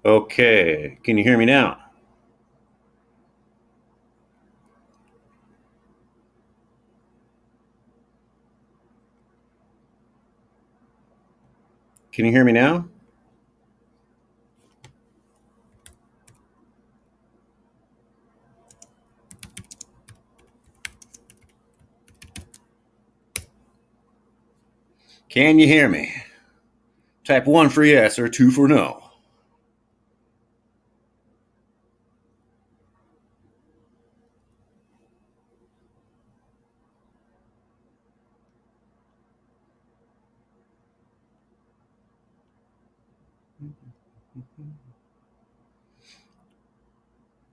Okay, can you hear me now? Can you hear me now? Can you hear me? Type 1 for yes or 2 for no.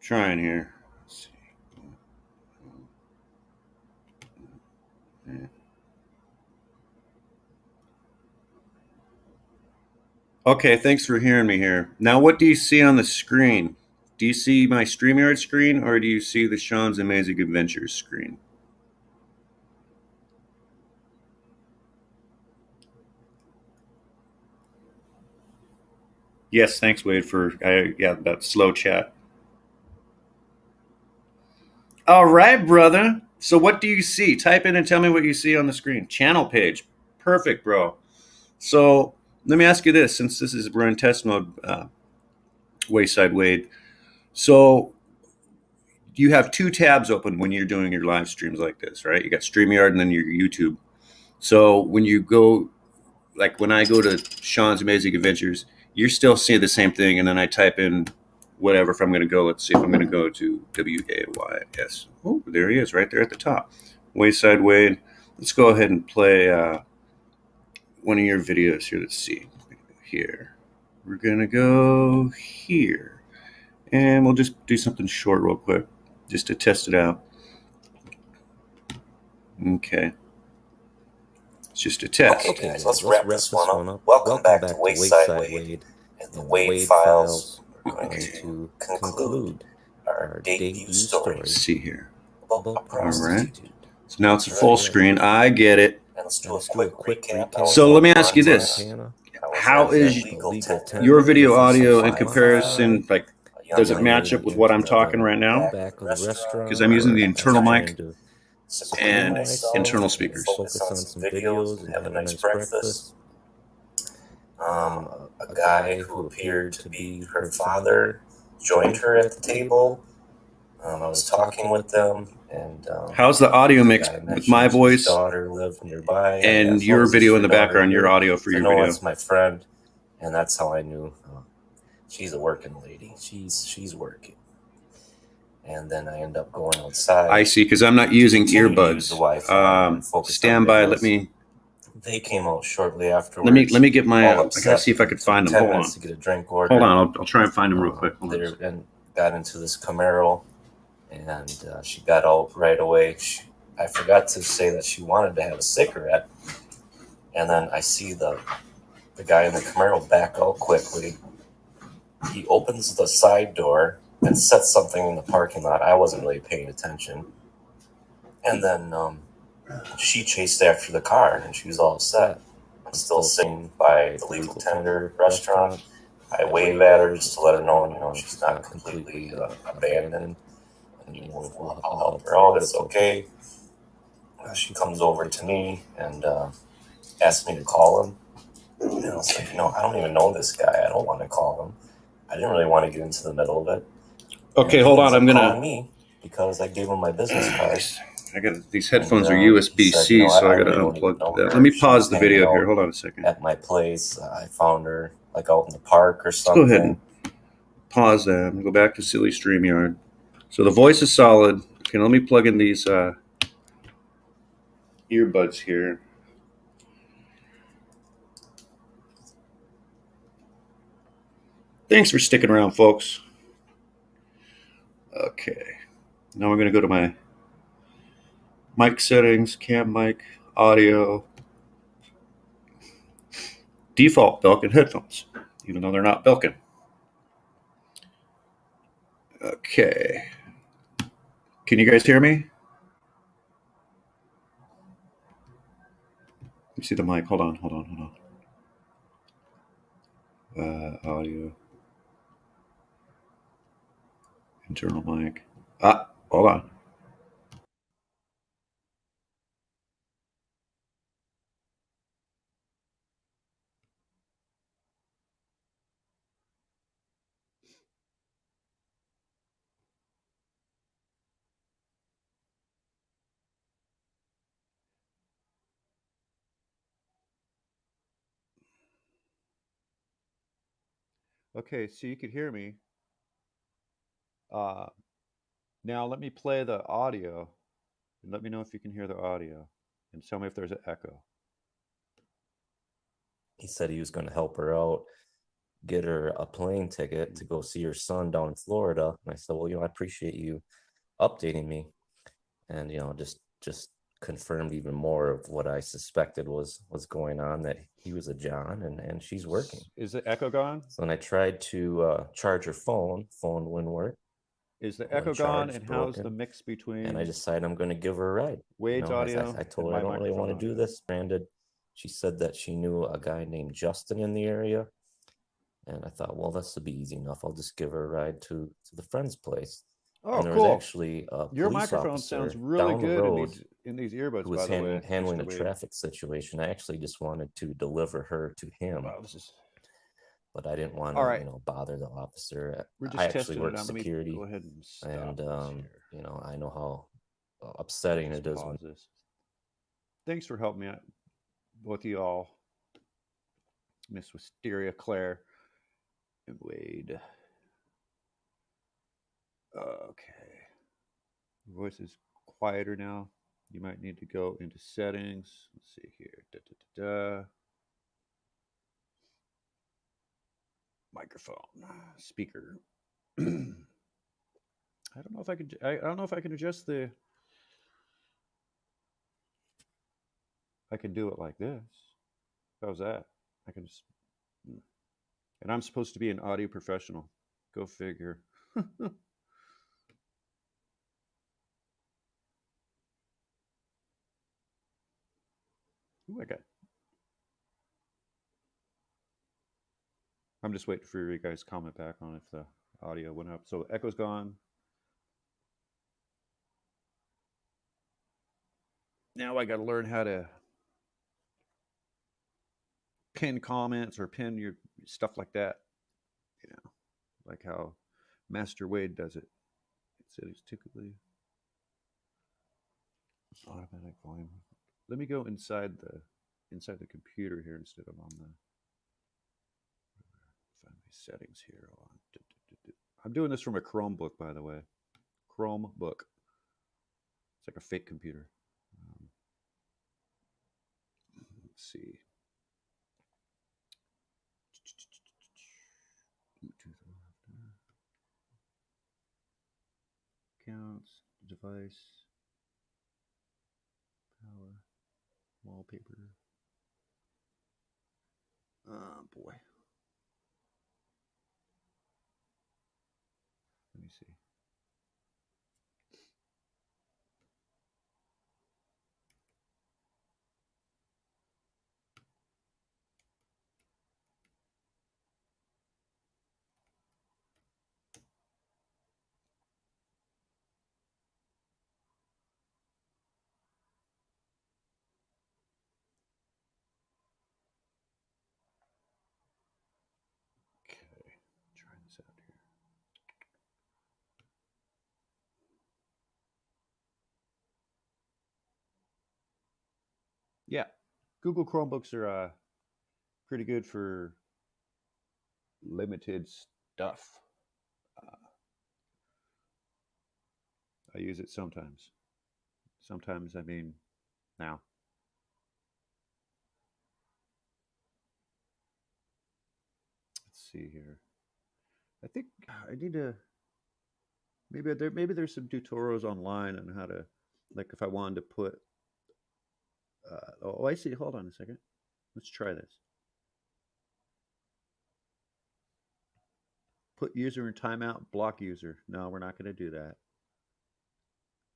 Trying here. Let's see. Okay, thanks for hearing me here. Now, what do you see on the screen? Do you see my Streamyard screen or do you see the Sean's Amazing Adventures screen? Yes, thanks, Wade, for that slow chat. All right, brother. So, what do you see? Type in and tell me what you see on the screen. Channel page. Perfect, bro. So, let me ask you this since this is we're in test mode, Wayside Wade. So, you have two tabs open when you're doing your live streams like this, right? You got StreamYard and then your YouTube. So, when you go, like when I go to Sean's Amazing Adventures, you're still seeing the same thing. And then I type in whatever. If I'm going to go, let's see if I'm going to go to WAYS. Oh, there he is right there at the top. Wayside Wade. Let's go ahead and play one of your videos here. Let's see. Here. We're going to go here. And we'll just do something short real quick just to test it out. Okay. It's just a test. Okay, guys, let's wrap this one up. Welcome back to Wayside Wade and the Wade Files. We're going to conclude our debut story. Let's see here. About All right. So now it's a full screen. I get it. And let's do a quick recap. So let me ask you this. How is your video audio in comparison, like, does it match up with what I'm talking right now? Because I'm using the internal mic and internal speakers. Focus on some videos and have a nice breakfast. A guy who appeared to be her father joined her at the table. I was talking with them, and how's the audio mix with my voice daughter lived nearby, and your video in the background, your audio for your video? It's my friend, and that's how I knew she's a working lady. She's working. And then I end up going outside. I see, because I'm not using earbuds. Stand by. Let me. They came out shortly afterwards. Let me get my. I gotta see if I can find them. Hold on. To get a drink order. Hold on. I'll try and find them real quick. And got into this Camaro, and she got out right away. I forgot to say that she wanted to have a cigarette, and then I see the guy in the Camaro back out quickly. He opens the side door and sets something in the parking lot. I wasn't really paying attention. And then she chased after the car, and she was all upset. I'm still sitting by the legal tender restaurant. I wave at her just to let her know, she's not completely abandoned. And, I'll help her out. It's okay. She comes over to me and asks me to call him. And I was like, I don't even know this guy. I don't want to call him. I didn't really want to get into the middle of it. Okay, hold on. I'm gonna. Me because I gave him my business card. I got these headphones are USB-C, so I gotta unplug that. Let me pause the video here. Hold on a second. At my place, I found her like out in the park or something. Go ahead and pause that and go back to silly StreamYard. So the voice is solid. Okay, let me plug in these earbuds here. Thanks for sticking around, folks. Okay, now we're going to go to my mic settings, cam mic, audio, default Belkin headphones, even though they're not Belkin. Okay, can you guys hear me? Let me see the mic. Hold on. Audio. Internal mic. Hold on. Okay, so you could hear me. Uh, Now let me play the audio and let me know if you can hear the audio and tell me if there's an echo. He said he was going to help her out, get her a plane ticket to go see her son down in Florida. And I said, well, I appreciate you updating me. And, just confirmed even more of what I suspected was going on, that he was a John and she's working. Is the echo gone? So then I tried to charge her phone wouldn't work. Is the echo gone? And how's the Broken. mix between And I decided I'm going to give her a ride. Wade's audio I told and her my I don't really want to microphone do audio? this, Brandon. She said that she knew a guy named Justin in the area. And I thought, well, this will be easy enough. I'll just give her a ride to the friend's place. Oh, And there cool. was actually a Your police microphone officer sounds really down the good road in these earbuds, who was by the way. handling Mr. a Wade. traffic situation. I actually just wanted to deliver her to him, Wow, this is. but I didn't want All to, right. Bother the officer. We're I just actually testing it work out. Let me security, go ahead and stop and this here. I know how upsetting Just it is pause this. Thanks for helping me out, both of you all. Miss Wisteria, Claire, and Wade. Okay. Your voice is quieter now. You might need to go into settings. Let's see here. Da, da, da, da. Microphone, speaker. I don't know if I could. I don't know if I can adjust the. I can do it like this. How's that? I can just. And I'm supposed to be an audio professional. Go figure. Ooh, I got. I'm just waiting for you guys' comment back on if the audio went up. So the echo's gone. Now I got to learn how to pin comments or pin your stuff like that. Like how Master Wade does it. It said it's typically automatic volume. Let me go inside the computer here instead of on the. Find my settings here. Hold on. I'm doing this from a Chromebook, by the way. Chromebook. It's like a fake computer. Let's see. Bluetooth accounts, device, power, wallpaper. Oh boy. Let me see. Okay, try this out here. Yeah, Google Chromebooks are pretty good for limited stuff. I use it sometimes. Sometimes, I mean, now. Let's see here. I think I need to. Maybe there's some tutorials online on how to, like, if I wanted to put. Oh, I see. Hold on a second. Let's try this. Put user in timeout. Block user. No, we're not going to do that.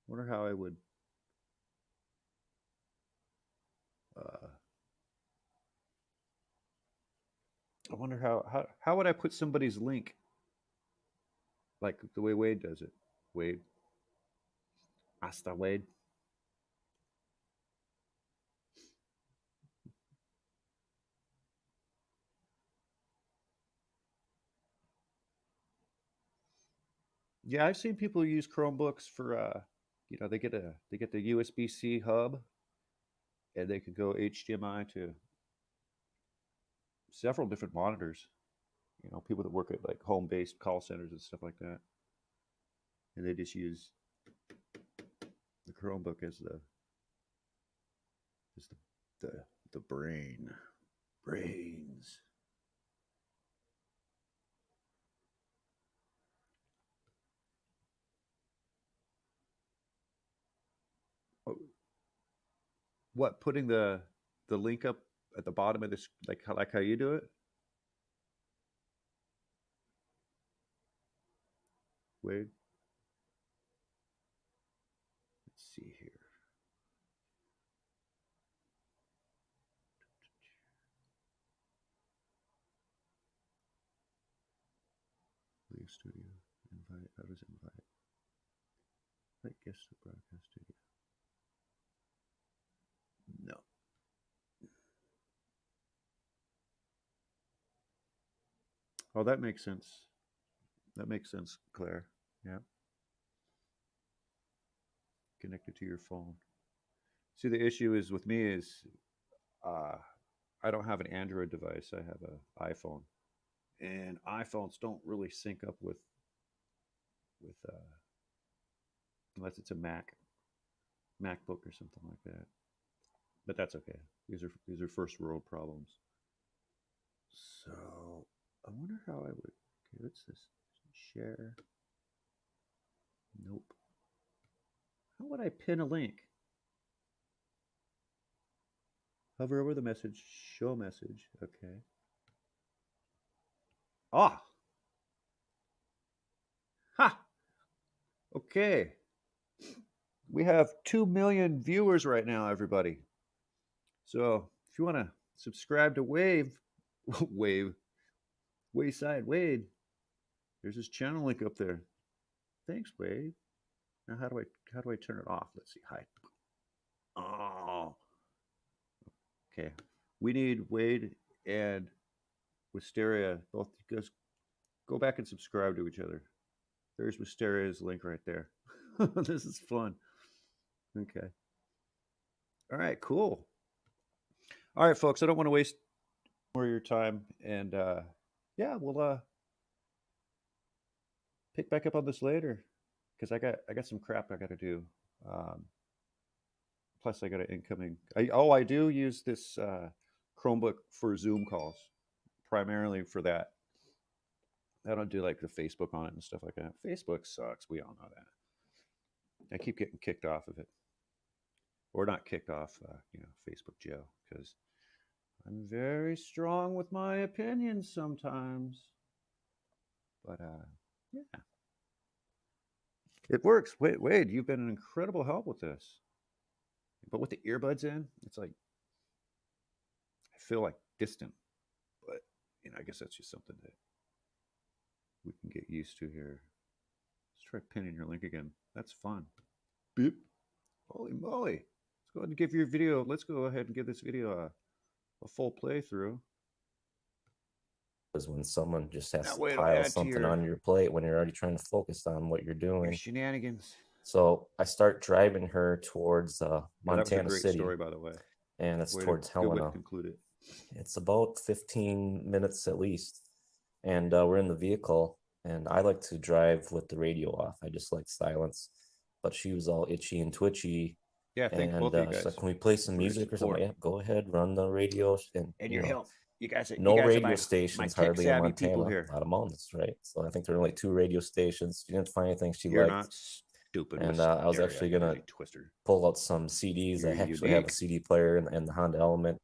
Wonder how I would. Uh, I wonder how would I put somebody's link like the way Wade does it. Wade. Hasta Wade. Yeah, I've seen people use Chromebooks for they get the USB-C hub and they can go HDMI to several different monitors. you know, people that work at like home-based call centers and stuff like that, and they just use the Chromebook as the brains. What, putting the link up at the bottom of this, like how you do it? Wade, let's see here. Leave studio. Invite. How does invite? Right, guest to broadcast studio. No. Oh, that makes sense. That makes sense, Claire. Yeah. Connected to your phone. See, the issue is with me is I don't have an Android device. I have an iPhone, and iPhones don't really sync up with unless it's a MacBook or something like that. But that's okay. These are first world problems. So I wonder how I would. Okay, what's this? Share. Nope. How would I pin a link? Hover over the message. Show message. Okay. Ah. Ha. Okay. We have 2 million viewers right now, everybody. So if you want to subscribe to Wayside Wade, there's his channel link up there. Thanks, Wade. Now how do I turn it off? Let's see. Hi. Oh. Okay. We need Wade and Wisteria. Both you guys go back and subscribe to each other. There's Wisteria's link right there. This is fun. Okay. All right, cool. All right, folks, I don't want to waste more of your time. And yeah, we'll pick back up on this later because I got some crap I got to do. Plus, I got an incoming. I do use this Chromebook for Zoom calls, primarily for that. I don't do like the Facebook on it and stuff like that. Facebook sucks. We all know that. I keep getting kicked off of it, or not kicked off. Facebook jail because I'm very strong with my opinions sometimes. But yeah, it works. Wade, you've been an incredible help with this. But with the earbuds in, it's like I feel like distant. But I guess that's just something that we can get used to here. Let's try pinning your link again. That's fun. Beep. Holy moly. Let's go ahead and give your video. Let's go ahead and give this video a full playthrough. Is when someone just has to pile something on your plate when you're already trying to focus on what you're doing. Your shenanigans. So I start driving her towards Montana that was a great City. Story, by the way. And it's towards Helena. It's about 15 minutes at least. And we're in the vehicle, and I like to drive with the radio off. I just like silence. But she was all itchy and twitchy. Yeah, thank both of you guys. So can we play some music or something? Yeah, go ahead, run the radio. And your help. You guys, no radio stations hardly in Montana. Here. A lot of mountains, right? So I think there are only 2 radio stations. She didn't find anything she liked. Not stupid. And I was actually gonna pull out some CDs. I actually have a CD player and the Honda Element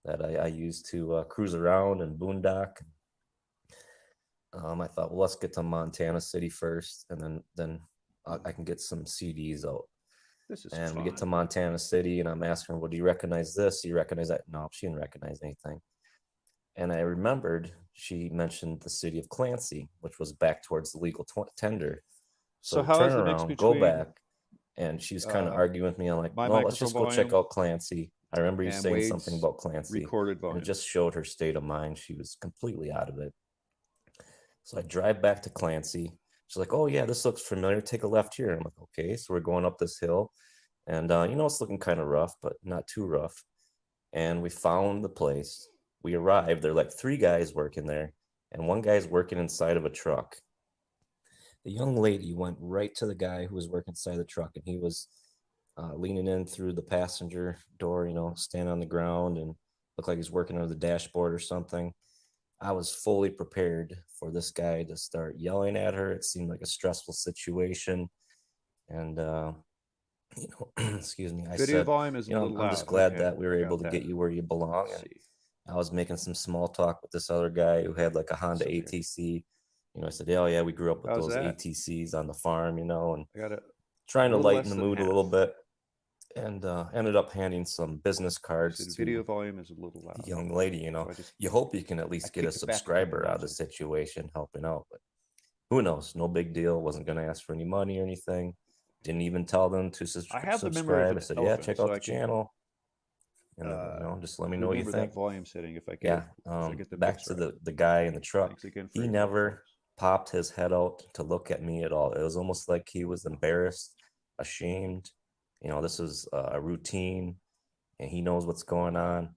that I use to cruise around and boondock. I thought, well, let's get to Montana City first, and then I can get some CDs out. This is and fun. We get to Montana City, and I'm asking her, well, do you recognize this? Do you recognize that? No, she didn't recognize anything. And I remembered she mentioned the city of Clancy, which was back towards the legal tender. So how turn is the around, mix go back. And she was kind of arguing with me. I'm like, no, let's just go check out Clancy. I remember you saying something about Clancy. Recorded volume. And it just showed her state of mind. She was completely out of it. So I drive back to Clancy. She's like, oh, yeah, this looks familiar. Take a left here. I'm like, okay. So we're going up this hill. And, it's looking kind of rough, but not too rough. And we found the place. We arrived. There are like 3 guys working there. and one guy's working inside of a truck. The young lady went right to the guy who was working inside the truck, and he was leaning in through the passenger door, you know, standing on the ground and looked like he's working under the dashboard or something. I was fully prepared for this guy to start yelling at her. It seemed like a stressful situation. And, you know, excuse me, I Video said, volume is you a know, little I'm just loud. glad Okay, that we were I able got to that. get you where you belong. Let's And see. I was making some small talk with this other guy who had like a Honda Okay. ATC. You know, I said, oh, yeah, we grew up with How's those that? ATCs on the farm, you know, and I got it. trying to little lighten less the than mood a half. little bit. And ended up handing some business So cards the to video volume is a little loud. the young lady. You know, So I just you hope you can at least get a kicked it back a couple subscriber out of the notches. situation helping out. But who knows? No big deal. Wasn't going to ask for any money or anything. Didn't even tell them to I have the memory of subscribe. an I said, yeah, elephant, check so out I the can, channel. And then, you know, just let me know what you remember that think. volume setting if I get Yeah. if I get the Back mix to right. the guy in the truck. Thanks again for He your help, never folks. popped his head out to look at me at all. It was almost like he was embarrassed, ashamed. You know, this is a routine and he knows what's going on.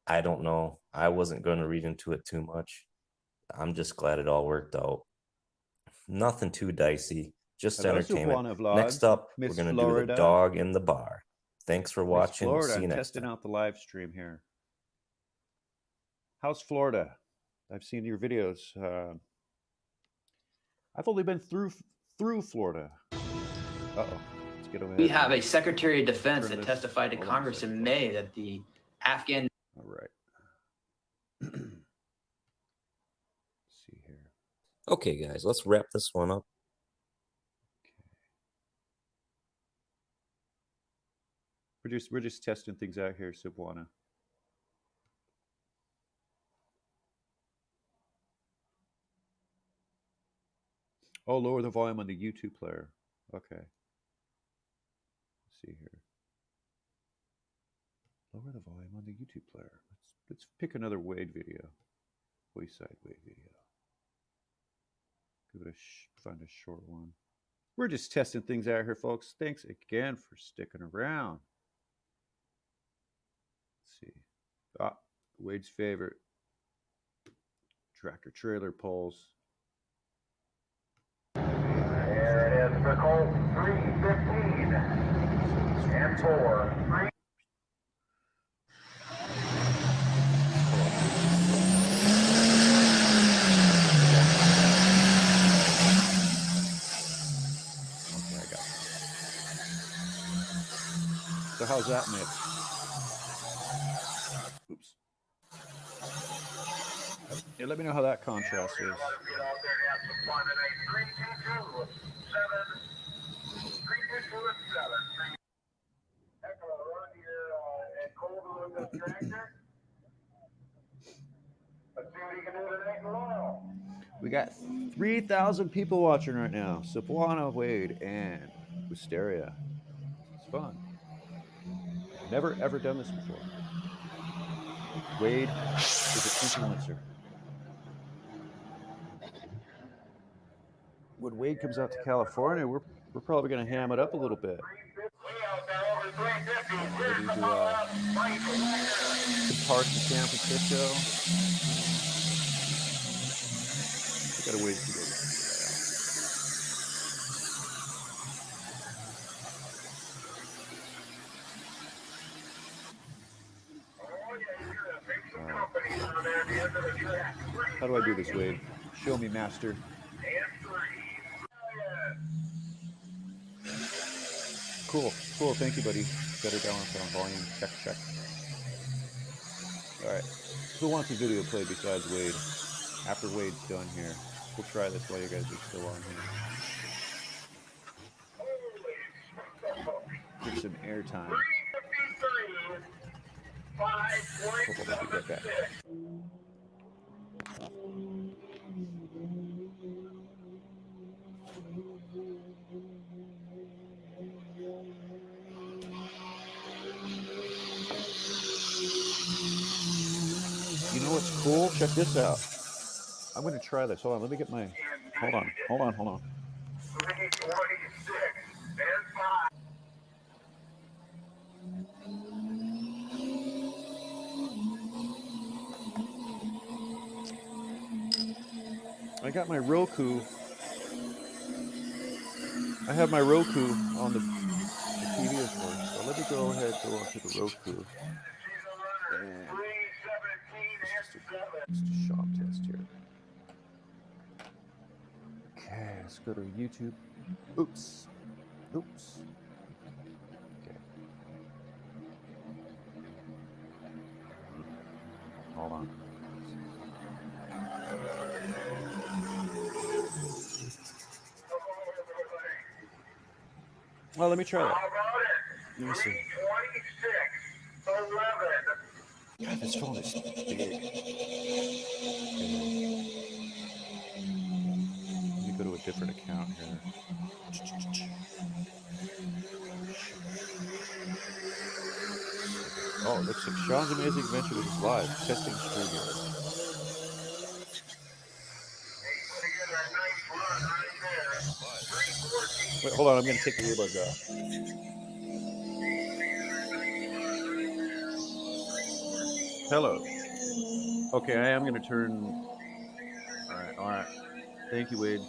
I don't know. I wasn't going to read into it too much. I'm just glad it all worked out. Nothing too dicey, just Hello, entertainment. Subuana Vlog. Next up, Miss we're going to do Florida. the dog in the bar. Thanks for Miss watching. We'll Florida, see you I'm next testing time. out the live stream here. How's Florida? I've seen your videos. I've only been through Florida. Uh-oh. Let's get over We here. have a Secretary of Defense Turn that this- testified to hold on a Congress in second. May that the Afghan. All right. Let's see here. Okay, guys, let's wrap this one up. We're just testing things out here, Subuana. Oh, lower the volume on the YouTube player. Okay. Let's see here. Lower the volume on the YouTube player. Let's pick another Wade video. Wayside Wade video. Give it find a short one. We're just testing things out here, folks. Thanks again for sticking around. Let's see. Wade's favorite. Tractor trailer polls. There it is for Colt 315 and 4. Okay, I got it. So how's that mix? Oops. Yeah, let me know how that contrast is. We got 3,000 people watching right now. Subuana, Wade, and Wisteria. It's fun. Never ever done this before. Wade is an influencer. When Wade comes out to California, we're probably going to ham it up a little bit. Maybe do some parts in San Francisco. We got a ways to go. How do I do this, Wade? Show me, master. Cool. Thank you, buddy. Better balance on volume. Check. All right. Who wants a video played besides Wade? After Wade's done here, we'll try this while you guys are still on here. Give some airtime. Hold on, I'll be right back. You know what's cool? Check this out. I'm going to try this. Hold on. Let me get my. Hold on. I got my Roku. I have my Roku on the TV, of course. So let me go ahead and go onto the Roku. And just a shop test here. Okay, let's go to YouTube. Oops. Oops. Okay. Hold on. Well, let me try that. Let me see. 326, 11. God, this phone is big. Let me go to a different account here. Oh, it looks like Sean's Amazing Adventure is live. Testing Streamyard. Wait, hold on. I'm going to take the earbuds off. Hello. Okay, I am going to turn. All right. All right. Thank you, Wade.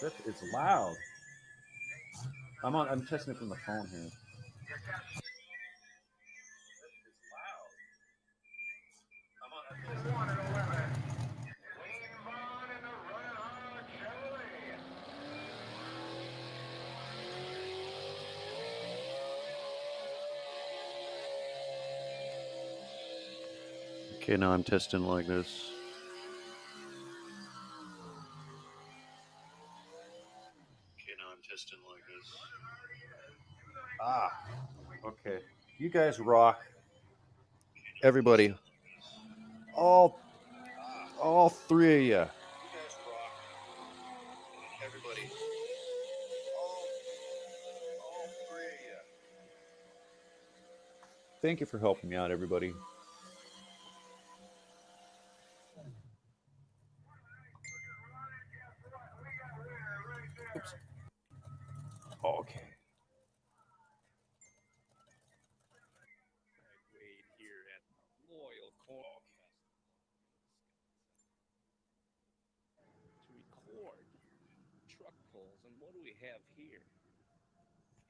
That is loud. I'm testing it from the phone here. Okay, now I'm testing like this. Ah, okay. You guys rock. Everybody. All three of you. Thank you for helping me out, everybody. Oops. Okay.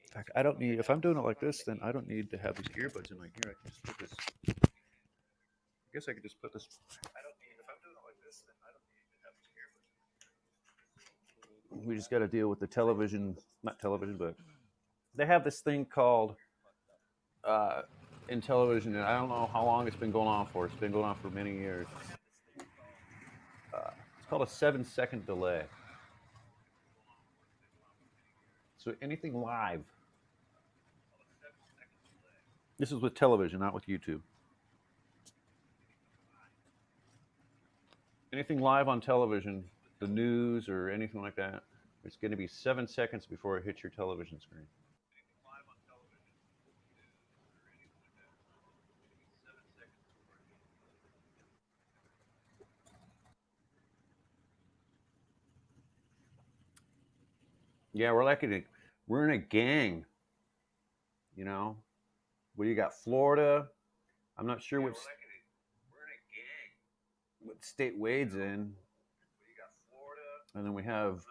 In fact, I don't need, if I'm doing it like this, then I don't need to have these earbuds in my ear. I can just put this, I guess I could just put this. We just got to deal with the television, not television, but they have this thing called, in television, and I don't know how long it's been going on for. It's been going on for many years. It's called a 7-second delay. So anything live. This is with television, not with YouTube. Anything live on television, the news or anything like that, it's going to be 7 seconds before it hits your television screen. Yeah, we're in a gang. You know, where you got Florida. I'm not sure what state Wade's in. And then we have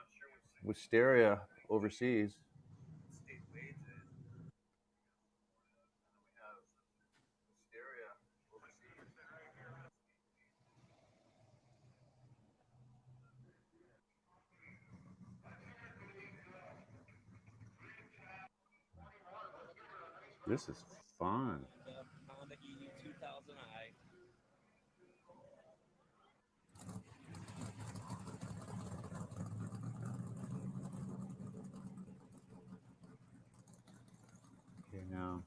Wisteria overseas. This is fun. Okay, now.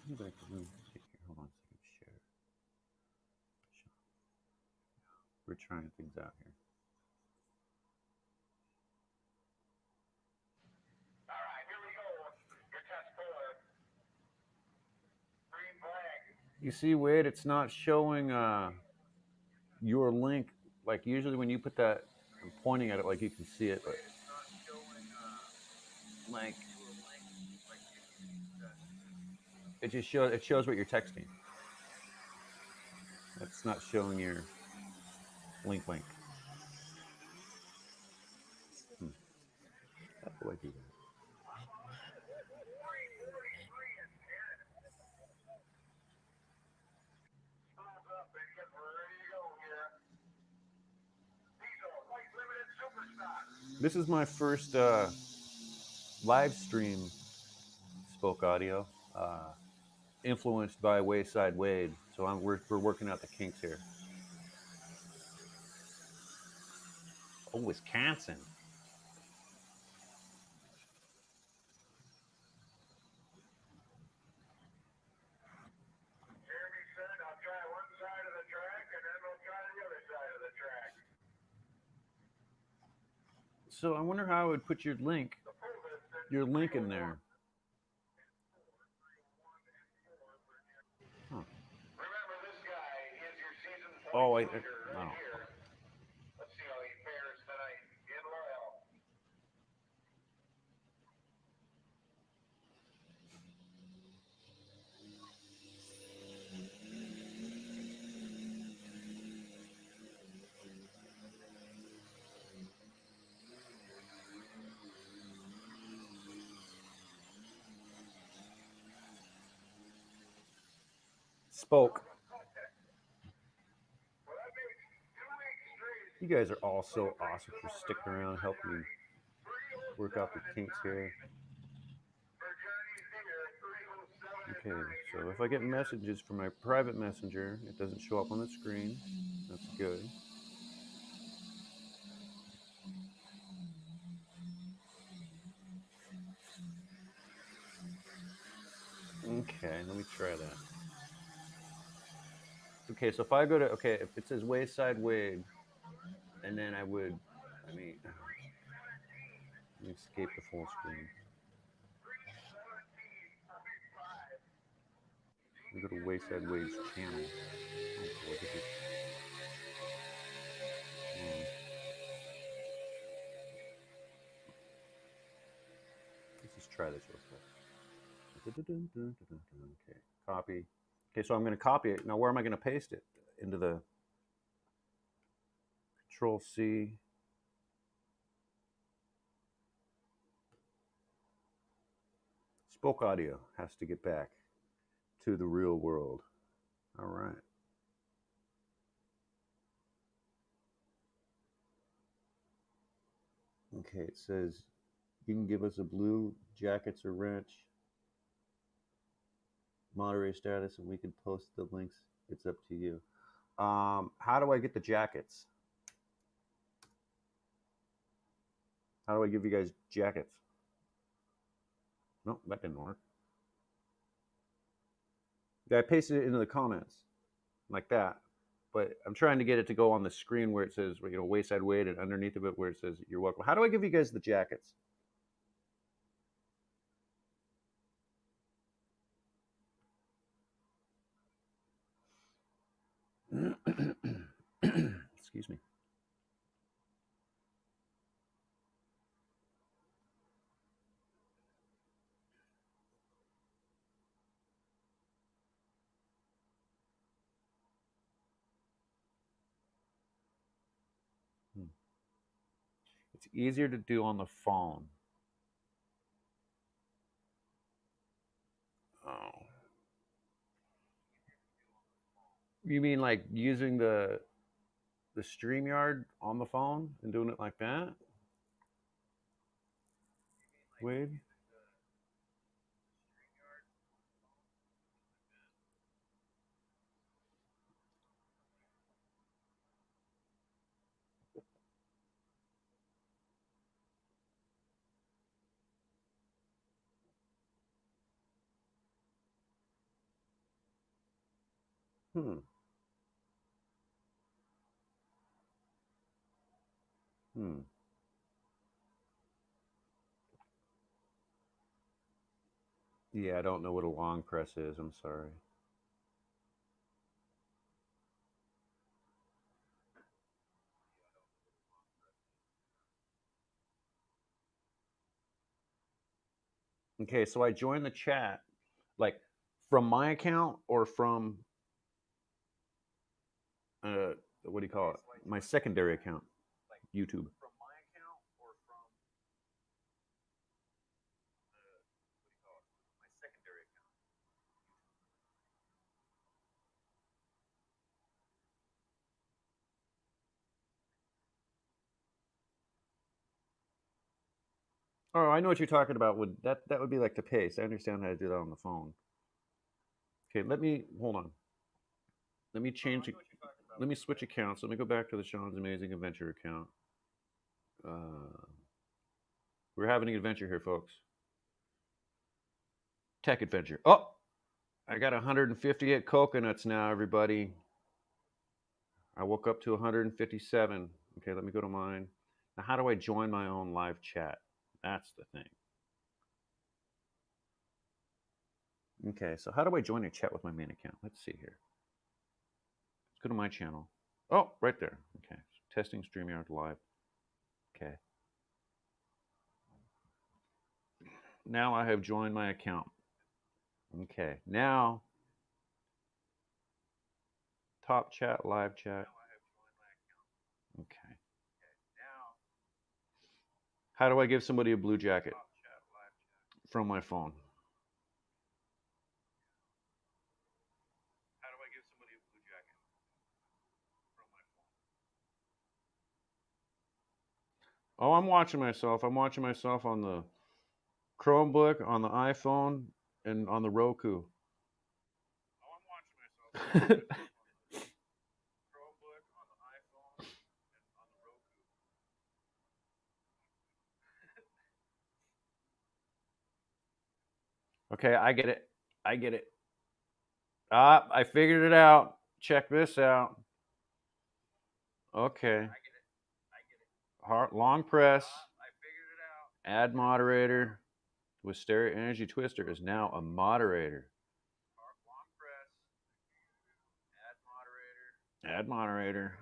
Hold on a second. Share. trying things out here. All right, here we go. Your test 4. Green flag. You see, Wade, it's not showing your link. Like usually when you put that, I'm pointing at it like you can see it, but like it shows what you're texting. That's not showing your link. How do I do that? Thumbs up and get ready to go here. Diesel, White Limited Superstock. This is my first live stream spoke audio, influenced by Wayside Wade. So we're working out the kinks here. Oh, Wisconsin. Jeremy said, I'll try one side of the track and then we'll try the other side of the track. So I wonder how I would put your link in there. Huh. Remember, this guy is your season point Oh, leader no. right here. Let's see how he fares tonight in Loyal. Spoke. Well, that makes 2 weeks straight. You guys are all so awesome for sticking around, helping me work out the kinks here. For Johnny's here, 307. Okay, so if I get messages from my private messenger, it doesn't show up on the screen. That's good. Okay, let me try that. Okay, so if I go to, okay, if it says Wayside Wade, and then let me escape the full screen. We go to Wayside Wade's channel. Oh, boy, this is... Let's just try this real quick. Okay, copy. Okay, so I'm going to copy it. Now, where am I going to paste it? Into the Control C. Spoke audio has to get back to the real world. All right. Okay, it says you can give us a blue jackets or wrench moderator status and we can post the links. It's up to you. How do I get the jackets? How do I give you guys jackets? No, that didn't work. I pasted it into the comments like that, but I'm trying to get it to go on the screen where it says, Wayside Wade, and underneath of it where it says you're welcome. How do I give you guys the jackets? Excuse me. It's easier to do on the phone. Oh. You mean like using the Streamyard on the phone and doing it like that? Wade? Yeah, I don't know what a long press is. I'm sorry. Okay, so I joined the chat, like from my account or from what do you call it? My secondary account, YouTube. Oh, I know what you're talking about. Would that would be like the paste? I understand how to do that on the phone. Okay, let me hold on. Let me change it. Let me switch accounts. Let me go back to the Sean's Amazing Adventure account. We're having an adventure here, folks. Tech adventure. Oh, I got 158 coconuts now, everybody. I woke up to 157. Okay, let me go to mine. Now, how do I join my own live chat? That's the thing. Okay, so how do I join a chat with my main account? Let's see here. Let's go to my channel. Oh, right there. Okay, testing StreamYard live. Okay. Now I have joined my account. Okay, now top chat, live chat. Okay. How do I give somebody a blue jacket from my phone? Oh, I'm watching myself. I'm watching myself on the Chromebook, on the iPhone, and on the Roku. Okay, I get it. I get it. Ah, I figured it out. Check this out. Okay. Long press. Add moderator with Stereo Energy Twister is now a moderator. Add moderator.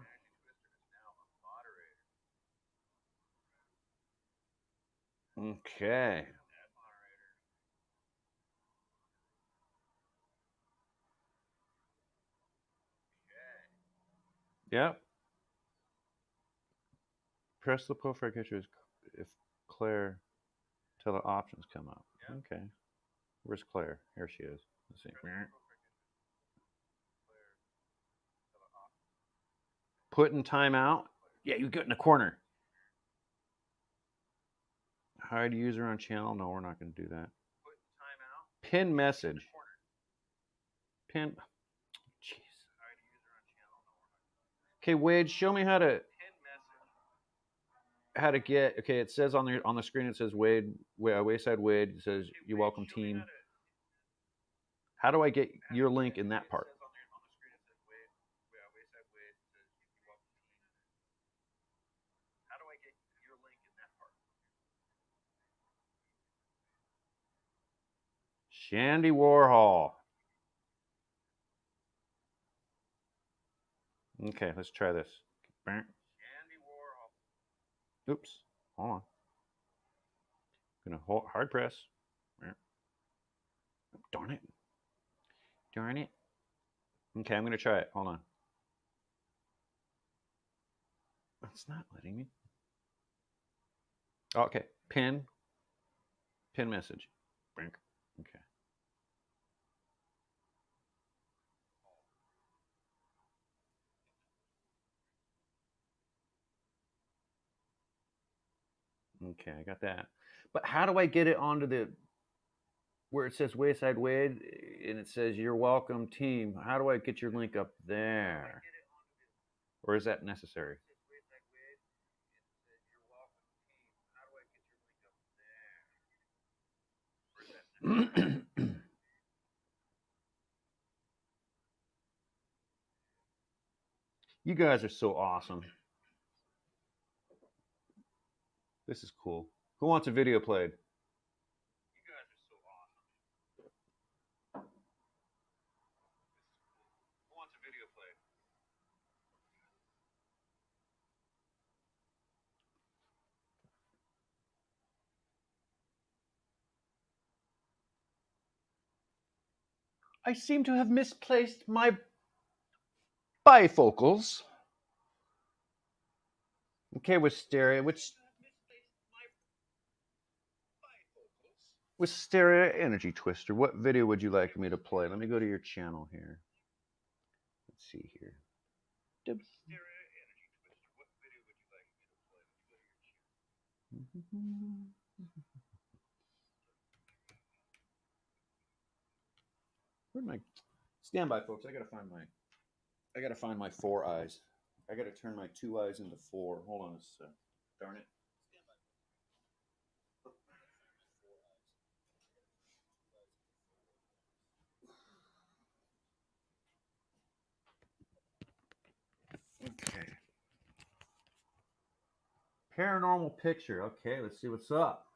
Okay. Yep. Press the profile picture if Claire till the options come up. Okay. Where's Claire? Here she is. Let's see. Put in timeout. Yeah, you get in the corner. Hide user on channel. No, we're not going to do that. Pin message. Pin. Jeez. Okay, Wade, show me how to get. Okay, it says on the screen. It says Wade, Wayside Wade. It says you welcome team. How do I get your link in that part? Shandy Warhol. Okay, let's try this. Oops. Hold on. Gonna hold hard press. Darn it. Darn it. Okay, I'm gonna try it. Hold on. It's not letting me. Oh, okay. Pin message. Okay. Okay, I got that. But how do I get it onto the where it says Wayside Wade and it says you're welcome team? How do I get your link up there? Or is that necessary? You guys are so awesome. This is cool. Who wants a video played? You guys are so awesome. Who wants a video played? I seem to have misplaced my bifocals. Okay, with stereo, with stereo energy twister. What video would you like me to play? Let me go to your channel here. Let's see here. Where'd my stand by, folks? I gotta find my 4 eyes. I gotta turn my 2 eyes into 4. Hold on a sec. Darn it. Okay. Paranormal picture. Okay, let's see what's up.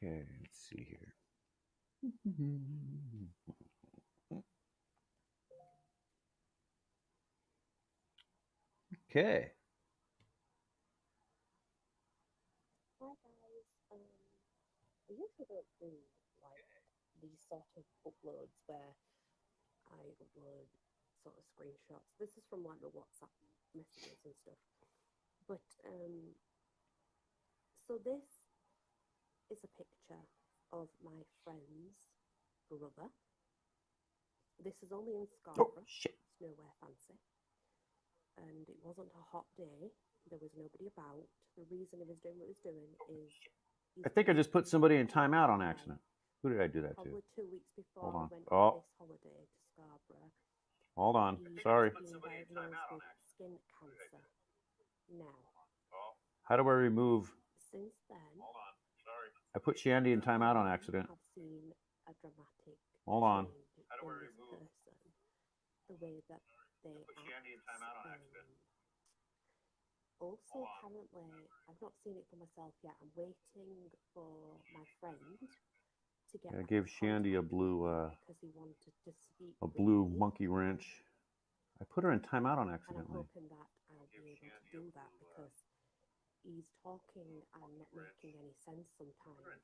Okay, let's see here. Okay. Hi guys, I usually don't do like these sort of uploads where I upload sort of screenshots. This is from like the WhatsApp messages and stuff. But so this is a picture of my friend's brother. This is only in Scarborough. Oh, shit. It's nowhere fancy. And it wasn't a hot day. There was nobody about. The reason he was doing what he was doing is... I think I just put somebody in timeout on accident. Who did I do that to? Probably 2 weeks before Hold on. we went Oh. on this holiday to Scarborough. Hold on. He's Sorry. been diagnosed with skin cancer. Now, How do I remove? since then, I put Shandy in timeout on accident. I've seen a dramatic Hold on. change in this person. The way that they act. Also, apparently, I've not seen it for myself yet. I'm waiting for my friend to get. I back gave in Shandy a contact blue, because he wanted to speak a with blue me. monkey wrench. I put her in timeout on And I'm accidentally. hoping that I'll be able to do that because he's talking and not making any sense sometimes.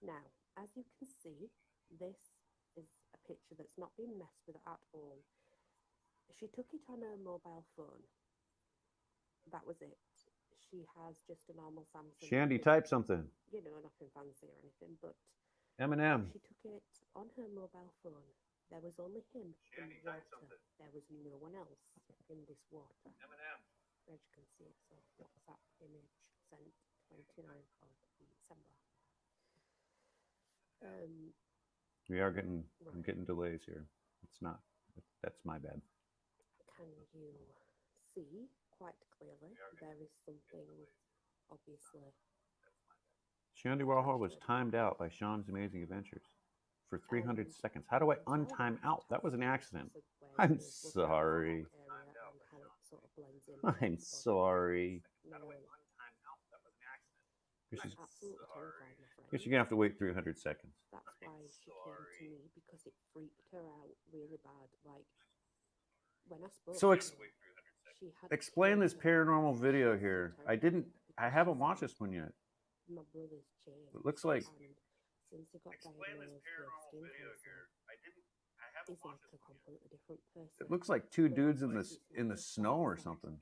Now, as you can see, this is a picture that's not been messed with at all. She took it on her mobile phone. That was it. She has just a normal Samsung. Shandy, phone. type something. You know, nothing fancy or anything, but Eminem. she took it on her mobile phone. There was only him in the water. There was no one else in this water. As you can see, it's a WhatsApp image sent 29th of December. We are getting, I'm getting delays here. It's not, that's my bad. Can you see quite clearly there is something obviously? Shandy Warhol was timed out by Sean's Amazing Adventures for 300 seconds. How do I untime out? That was an accident. I'm sorry. I'm sorry. Absolutely terrified, my friend. Guess you're gonna have to wait 300 seconds. That's why she came to me, because it freaked her out really bad. Like when I spoke. So to her, she had explain this changed her paranormal face video so here. terribly I because haven't she watched said, this one yet. My brother's changed. It looks like. And since he got diagnosed with skin cancer, he's like a completely different person. It looks like two But dudes in it's the not just snow that, or it's like something.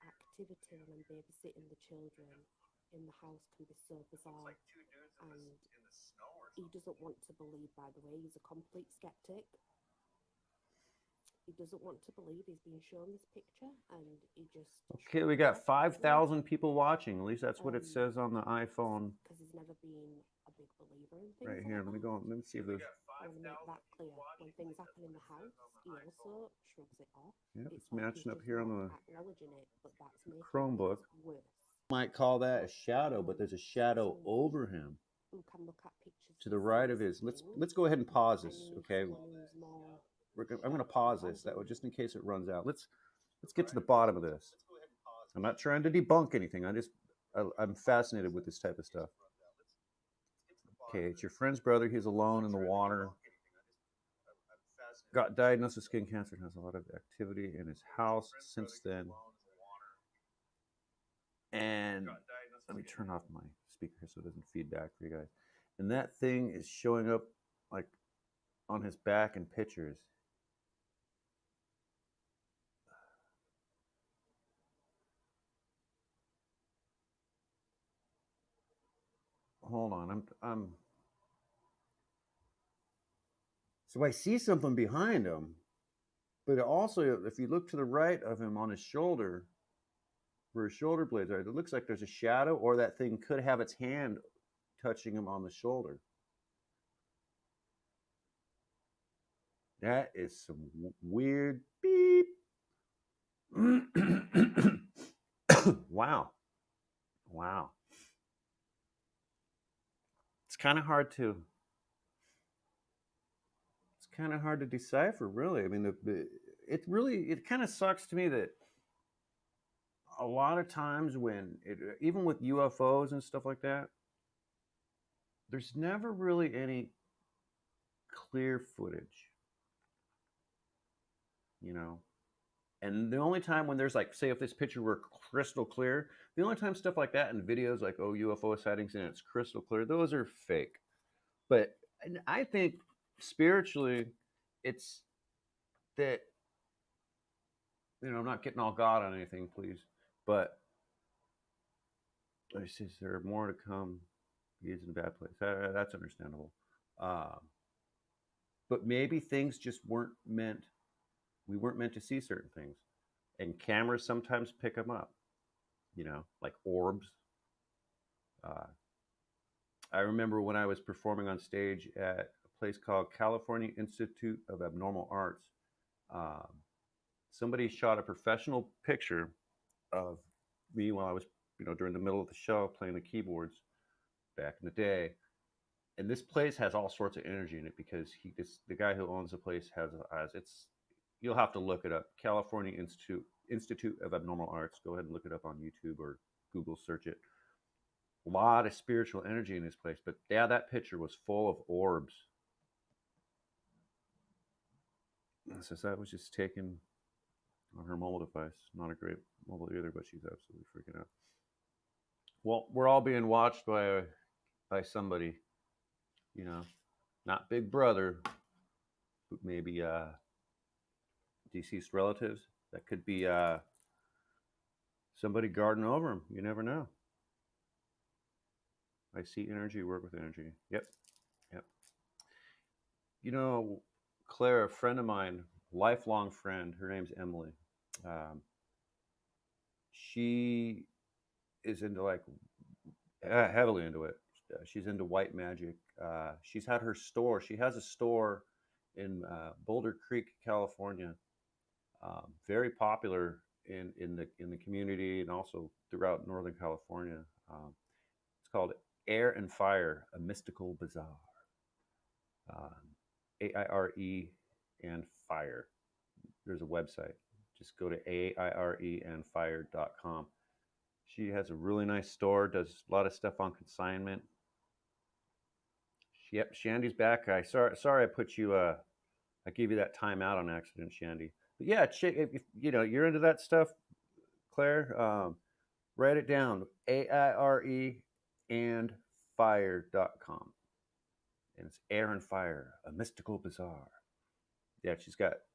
activity when I'm babysitting the children in the house can be so bizarre. And he doesn't want to believe, by the way, he's a complete skeptic. He doesn't want to believe he's being shown this picture, and he just... Okay, we got 5,000 people watching. At least that's what it says on the iPhone. Because he's never been a big believer in things Right here, let me go. Let me see if there's. I want to make that clear. When things happen in the house, he also shrugs it off. Yep, it's like matching he's up just here on not the acknowledging it, but that's making Chromebook. things worse. Might call that a shadow, but there's a shadow over him. who can look at pictures. To the right of his, let's go ahead and pause this, okay? I'm going to pause this that way, just in case it runs out. Let's get to the bottom of this. I'm not trying to debunk anything. I'm fascinated with this type of stuff. Okay, it's your friend's brother. He's alone in the water. Got diagnosed with skin cancer and has a lot of activity in his house since then. And let me turn off my speaker so it doesn't feed back for you guys. And that thing is showing up like on his back in pictures. Hold on, I'm. So I see something behind him, but also, if you look to the right of him on his shoulder, where his shoulder blades are, it looks like there's a shadow, or that thing could have its hand touching him on the shoulder. That is some weird beep. Wow. It's kind of hard to decipher, really. I mean, it kind of sucks to me that a lot of times when even with UFOs and stuff like that, there's never really any clear footage, you know. And the only time when there's, like, say if this picture were crystal clear, the only time stuff like that in videos, like, oh, UFO sightings and it's crystal clear, those are fake. But I think spiritually, it's that, you know, I'm not getting all God on anything, please, but I see there are more to come. He's in a bad place. That's understandable. But maybe things just weren't meant. We weren't meant to see certain things, and cameras sometimes pick them up, you know, like orbs. I remember when I was performing on stage at a place called California Institute of Abnormal Arts, somebody shot a professional picture of me while I was, you know, during the middle of the show playing the keyboards back in the day. And this place has all sorts of energy in it because the guy who owns the place has it's. You'll have to look it up. California Institute of Abnormal Arts. Go ahead and look it up on YouTube or Google search it. A lot of spiritual energy in this place. But yeah, that picture was full of orbs. So that was just taken on her mobile device. Not a great mobile either, but she's absolutely freaking out. Well, we're all being watched by somebody, you know, not Big Brother, but maybe deceased relatives. That could be somebody guarding over him. You never know. I see energy, work with energy. Yep. You know, Claire, a friend of mine, lifelong friend, her name's Emily. She is into, like, heavily into it. She's into white magic. She's had her store. She has a store in Boulder Creek, California. Very popular in the community and also throughout Northern California. It's called Air and Fire, a Mystical Bazaar. AIRE and Fire. There's a website. Just go to aireandfire.com. She has a really nice store, does a lot of stuff on consignment. Yep, Shandy's back. Sorry I put you, I gave you that time out on accident, Shandy. But yeah, if you know you're into that stuff, Claire, write it down. AIRE and fire.com. And it's Air and Fire, a Mystical Bazaar. Yeah,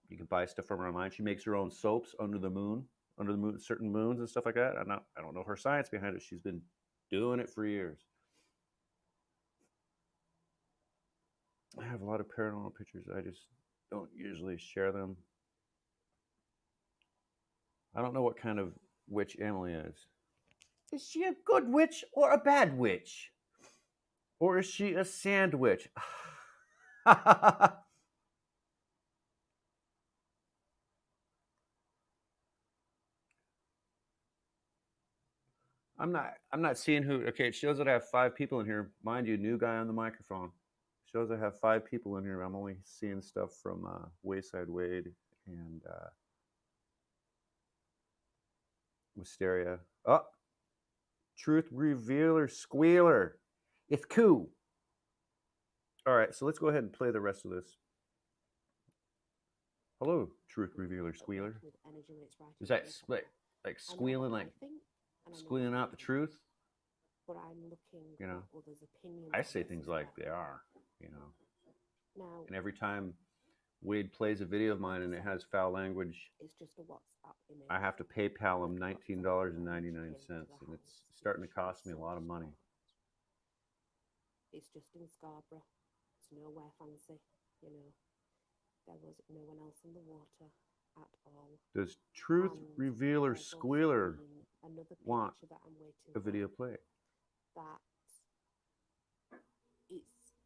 you can buy stuff from her online. She makes her own soaps under the moon, certain moons and stuff like that. I don't know her science behind it. She's been doing it for years. I have a lot of paranormal pictures. I just don't usually share them. I don't know what kind of witch Emily is. Is she a good witch or a bad witch? Or is she a sandwich? I'm not seeing who. Okay, it shows that I have 5 people in here. Mind you, new guy on the microphone. Shows I have 5 people in here. I'm only seeing stuff from Wayside Wade and Wisteria. Oh, Truth Revealer Squealer. It's cool. All right, so let's go ahead and play the rest of this. Hello, Truth Revealer Squealer. With energy when it's right Is in that front of me. like I know squealing, what like I think, and I know squealing what out I the think, truth? but I'm looking You know, at others' opinions. I on say this things as like well. they are, you know. Now, And every time Wade plays a video of mine and it has foul language, it's just a WhatsApp image. I have to PayPal him that pops up $19.99, when I came to the and house. it's starting to It cost me a shows lot of money. It's just in Scarborough. It's nowhere fancy, you know. There was no one else in the water at all. Does Truth And Revealer there's also Squealer been another want picture that I'm waiting a video for, play? that it's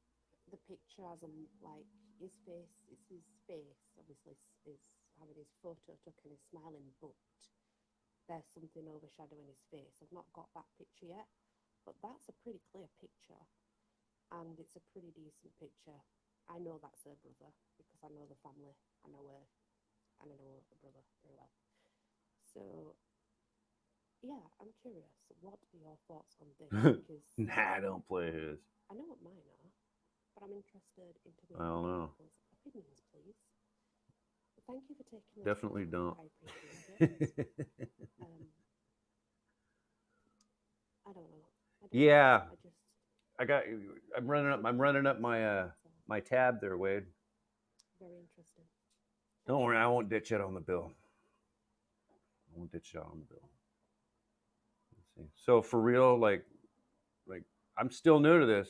the picture as like his face, it's his face obviously is having his photo took and he's smiling, but there's something overshadowing his face. I've not got that picture yet, but that's a pretty clear picture and it's a pretty decent picture. I know that's her brother because I know the family, I know her, and I know the brother very well. So yeah, I'm curious. What are your thoughts on this? Because Nah, don't play his. I know what mine are, but I'm interested in to I don't know. people's opinions, please. But thank you for taking the Definitely time. don't. I appreciate it. I don't know. Yeah. I just. I'm running up my tab there, Wade. Very interesting. Don't worry, I won't ditch it on the bill. I won't ditch it on the bill. Let's see. So for real, like I'm still new to this.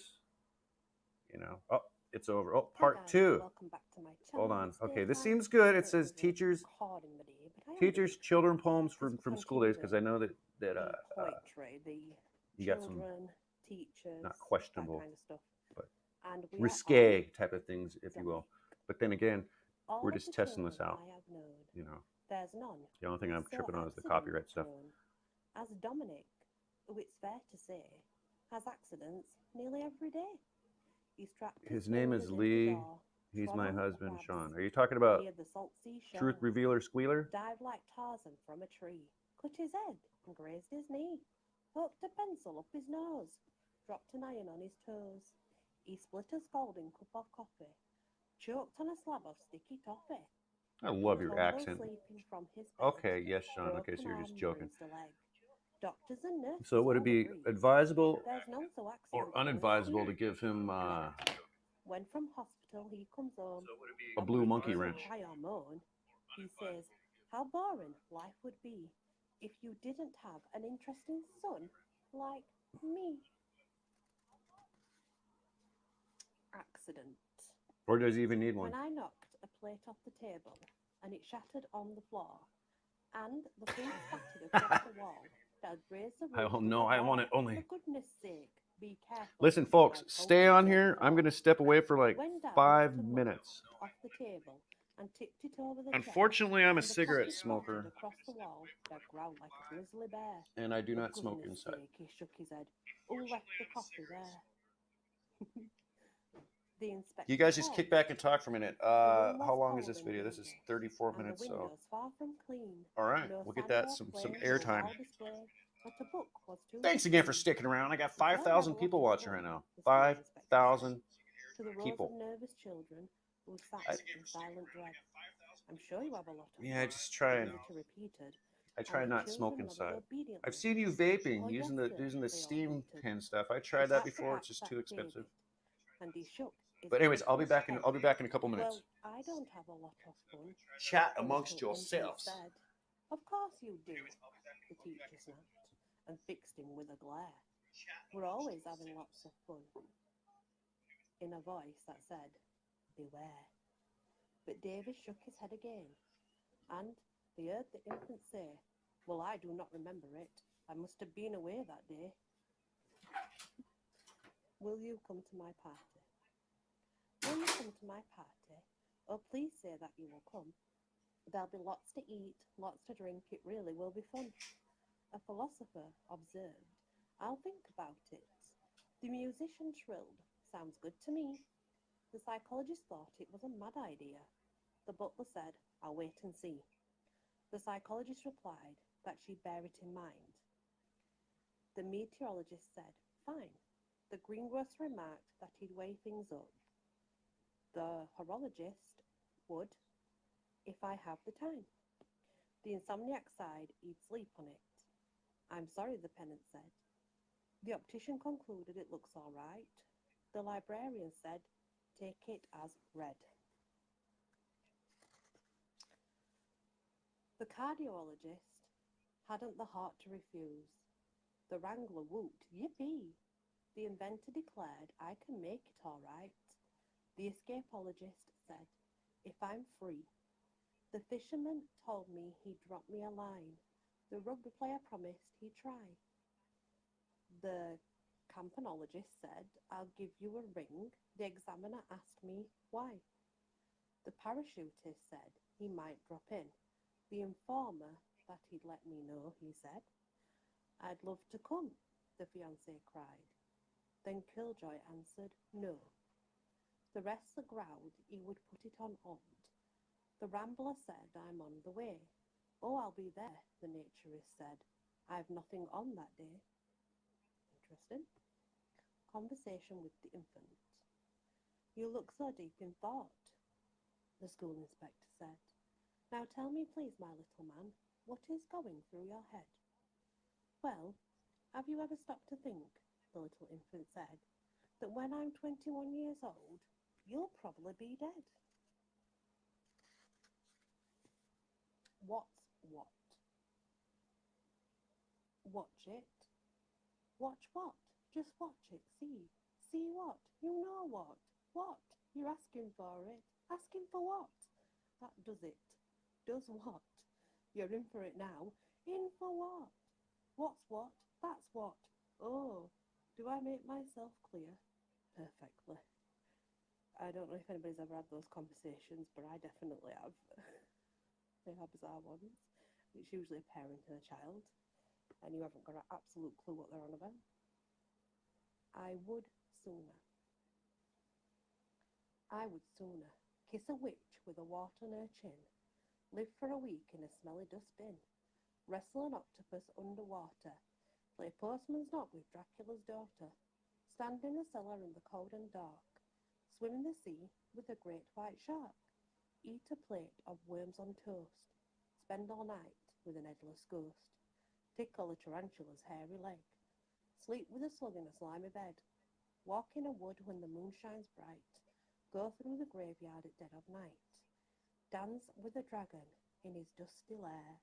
You know. Oh, it's over. Oh, part Hi guys, 2. welcome back to my channel. Hold on. It's Okay, this daytime. seems good. It So says there's a teachers recording video, but I am teachers doing children poems this from school days, because I know that the poetry, the you got some children, teachers, not questionable, that kind of stuff. but And we risque type of things, if you will. But then again, all we're of just the testing this children out. I have known, You know, there's none the only thing I'm so tripping on is the accident copyright stuff. prone as Dominic, who it's fair to say has accidents nearly every day. He strapped His name is shoulders into Lee. door, He's trod my on the husband, crabs, Sean. Are you talking about near the salt sea Truth shore, Revealer Squealer? dived like Tarzan from a tree, cut his head and grazed his knee, poked a pencil up his nose, dropped an iron on his toes. He split a scalding cup of coffee, choked on a slab of sticky toffee. I love your Tumbled accent. sleeping from his bed, Okay, yes, Sean. Okay, so broken you're arm, just joking. bruised a leg. Doctors and nurses So would it all be agree advisable there's none so or accident-prone as unadvisable to he. give him When from hospital he comes home, a blue monkey wrench? cry or moan, he says how boring life would be if you didn't have an interesting son like me. Accident. Or does he even need one? When I knocked a plate off the table and it shattered on the floor, and the food spattered across the wall, Dad raised the I roof don't with know. a I bar. want it only. For goodness sake, be careful. Listen, folks, like stay Uncle on Jake here. I'm thought. going to step away for like When Dad 5 knocked a mug minutes. off the table and tipped it over the chair, Unfortunately, I'm a and the cigarette coffee smoker, splattered across the wall, Dad growled like a grizzly bear. and I do For not smoke goodness inside. sake, he shook his head. Who left the coffee there? The inspector You guys just paused. kick back and talk for a minute. The room How was long is cold this and video? This is dingy, 34 and the minutes, so windows far from clean. all right, No we'll get that some sidewalk flame, no airtime. wall display, not a book was too Thanks again for clean. sticking around. I got You can't have 5,000 a people lot of watching right fun, now. the school inspector said 5,000 to the rows people. of nervous children who sat in silent dread. I'm sure you have a lot of Yeah, I fun, just the try and visitor repeated, I try and the not smoke children inside. nodded obediently. I've seen you vaping Oh yes, using sir, the they all steam muttered. pen stuff. I He tried that tapped the before. It's just backpack too David, expensive. and he shook his But anyways, I'll be headless back in head. a couple minutes. Well, I don't have a lot of fun, Chat the amongst little infant yourselves. said. Of course you do, the teacher snapped, and fixed him with a glare. We're always having lots of fun, in a voice that said, beware. But David shook his head again, and they heard the infant say, well, I do not remember it. I must have been away that day. Will you come to my party? Will you come to my party? Oh, please say that you will come. There'll be lots to eat, lots to drink. It really will be fun. A philosopher observed, I'll think about it. The musician shrilled. Sounds good to me. The psychologist thought it was a mad idea. The butler said, I'll wait and see. The psychologist replied that she'd bear it in mind. The meteorologist said, fine. The greengrocer remarked that he'd weigh things up. The horologist would, if I have the time. The insomniac sighed he'd sleep on it. I'm sorry, the tenant said. The optician concluded it looks all right. The librarian said, take it as read. The cardiologist hadn't the heart to refuse. The wrangler whooped, yippee! The inventor declared, I can make it all right. The escapologist said, if I'm free. The fisherman told me he'd drop me a line. The rugby player promised he'd try. The campanologist said, I'll give you a ring. The examiner asked me why. The parachutist said he might drop in. The informer that he'd let me know, he said. I'd love to come, the fiancé cried. Then Killjoy answered, no. The wrestler growled he would put it on hold. The rambler said, I'm on the way. Oh, I'll be there, the naturist said. I've nothing on that day. Interesting. Conversation with the infant. You look so deep in thought, the school inspector said. Now tell me, please, my little man, what is going through your head? Well, have you ever stopped to think, the little infant said, that when I'm 21 years old, you'll probably be dead? What's what? Watch it. Watch what? Just watch it. See. See what? You know what? What? You're asking for it. Asking for what? That does it. Does what? You're in for it now. In for what? What's what? That's what. Oh, do I make myself clear? Perfectly. I don't know if anybody's ever had those conversations, but I definitely have. They are bizarre ones. It's usually a parent and a child, and you haven't got an absolute clue what they're on about. I would sooner. I would sooner kiss a witch with a wart on her chin, live for a week in a smelly dustbin, wrestle an octopus underwater, play postman's knock with Dracula's daughter, stand in a cellar in the cold and dark, swim in the sea with a great white shark, eat a plate of worms on toast, spend all night with an headless ghost, tickle a tarantula's hairy leg, sleep with a slug in a slimy bed, walk in a wood when the moon shines bright, go through the graveyard at dead of night, dance with a dragon in his dusty lair,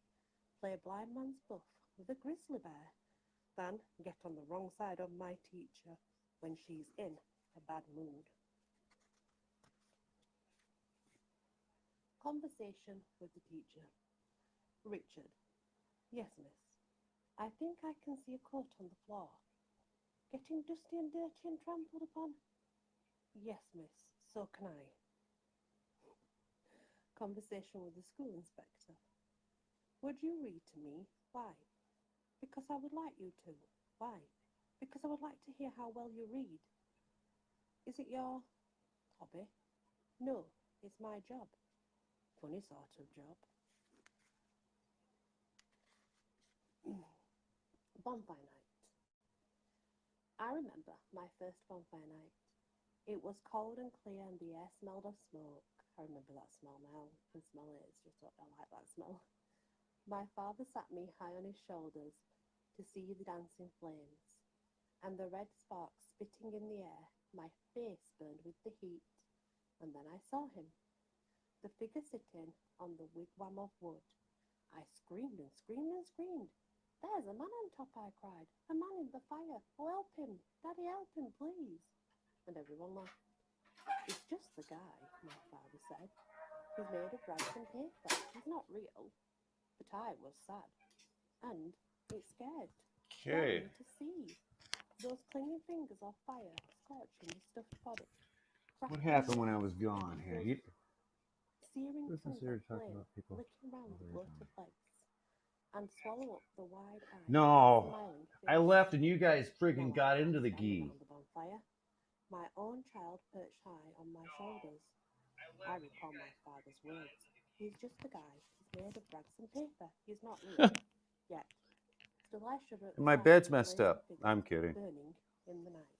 play blind man's buff with a grizzly bear, then get on the wrong side of my teacher when she's in a bad mood. Conversation with the teacher. Richard. Yes, miss. I think I can see a coat on the floor. Getting dusty and dirty and trampled upon? Yes, miss. So can I. Conversation with the school inspector. Would you read to me? Why? Because I would like you to. Why? Because I would like to hear how well you read. Is it your hobby? No, it's my job. Funny sort of job. Bonfire night. I remember my first bonfire night. It was cold and clear and the air smelled of smoke. I remember that smell now. I can smell it. It's just, I like that smell. My father sat me high on his shoulders to see the dancing flames, and the red sparks spitting in the air. My face burned with the heat, and then I saw him. The figure sitting on the wigwam of wood. I screamed and screamed and screamed. There's a man on top, I cried. A man in the fire. Oh, help him. Daddy, help him, please. And everyone laughed. It's just the guy, my father said. He's made of rags and paper. He's not real. But I was sad. And it scared. Scared me to see. Those clinging fingers of fire scorching the stuffed body. What happened when I was gone here? Searing This is tongues here of talking flame about people. licking round the bloated legs. and swallow up the wide eyes, No, smiling I face. left and you guys friggin' Now got I'm into the standing ghee. around the bonfire, my own child perched high on my shoulders. I recall my father's words. He's just a guy. He's made of rags and paper. He's not real. Yet, still I shiver at the My sight bed's of the messed blazing up. figure I'm kidding. burning in the night.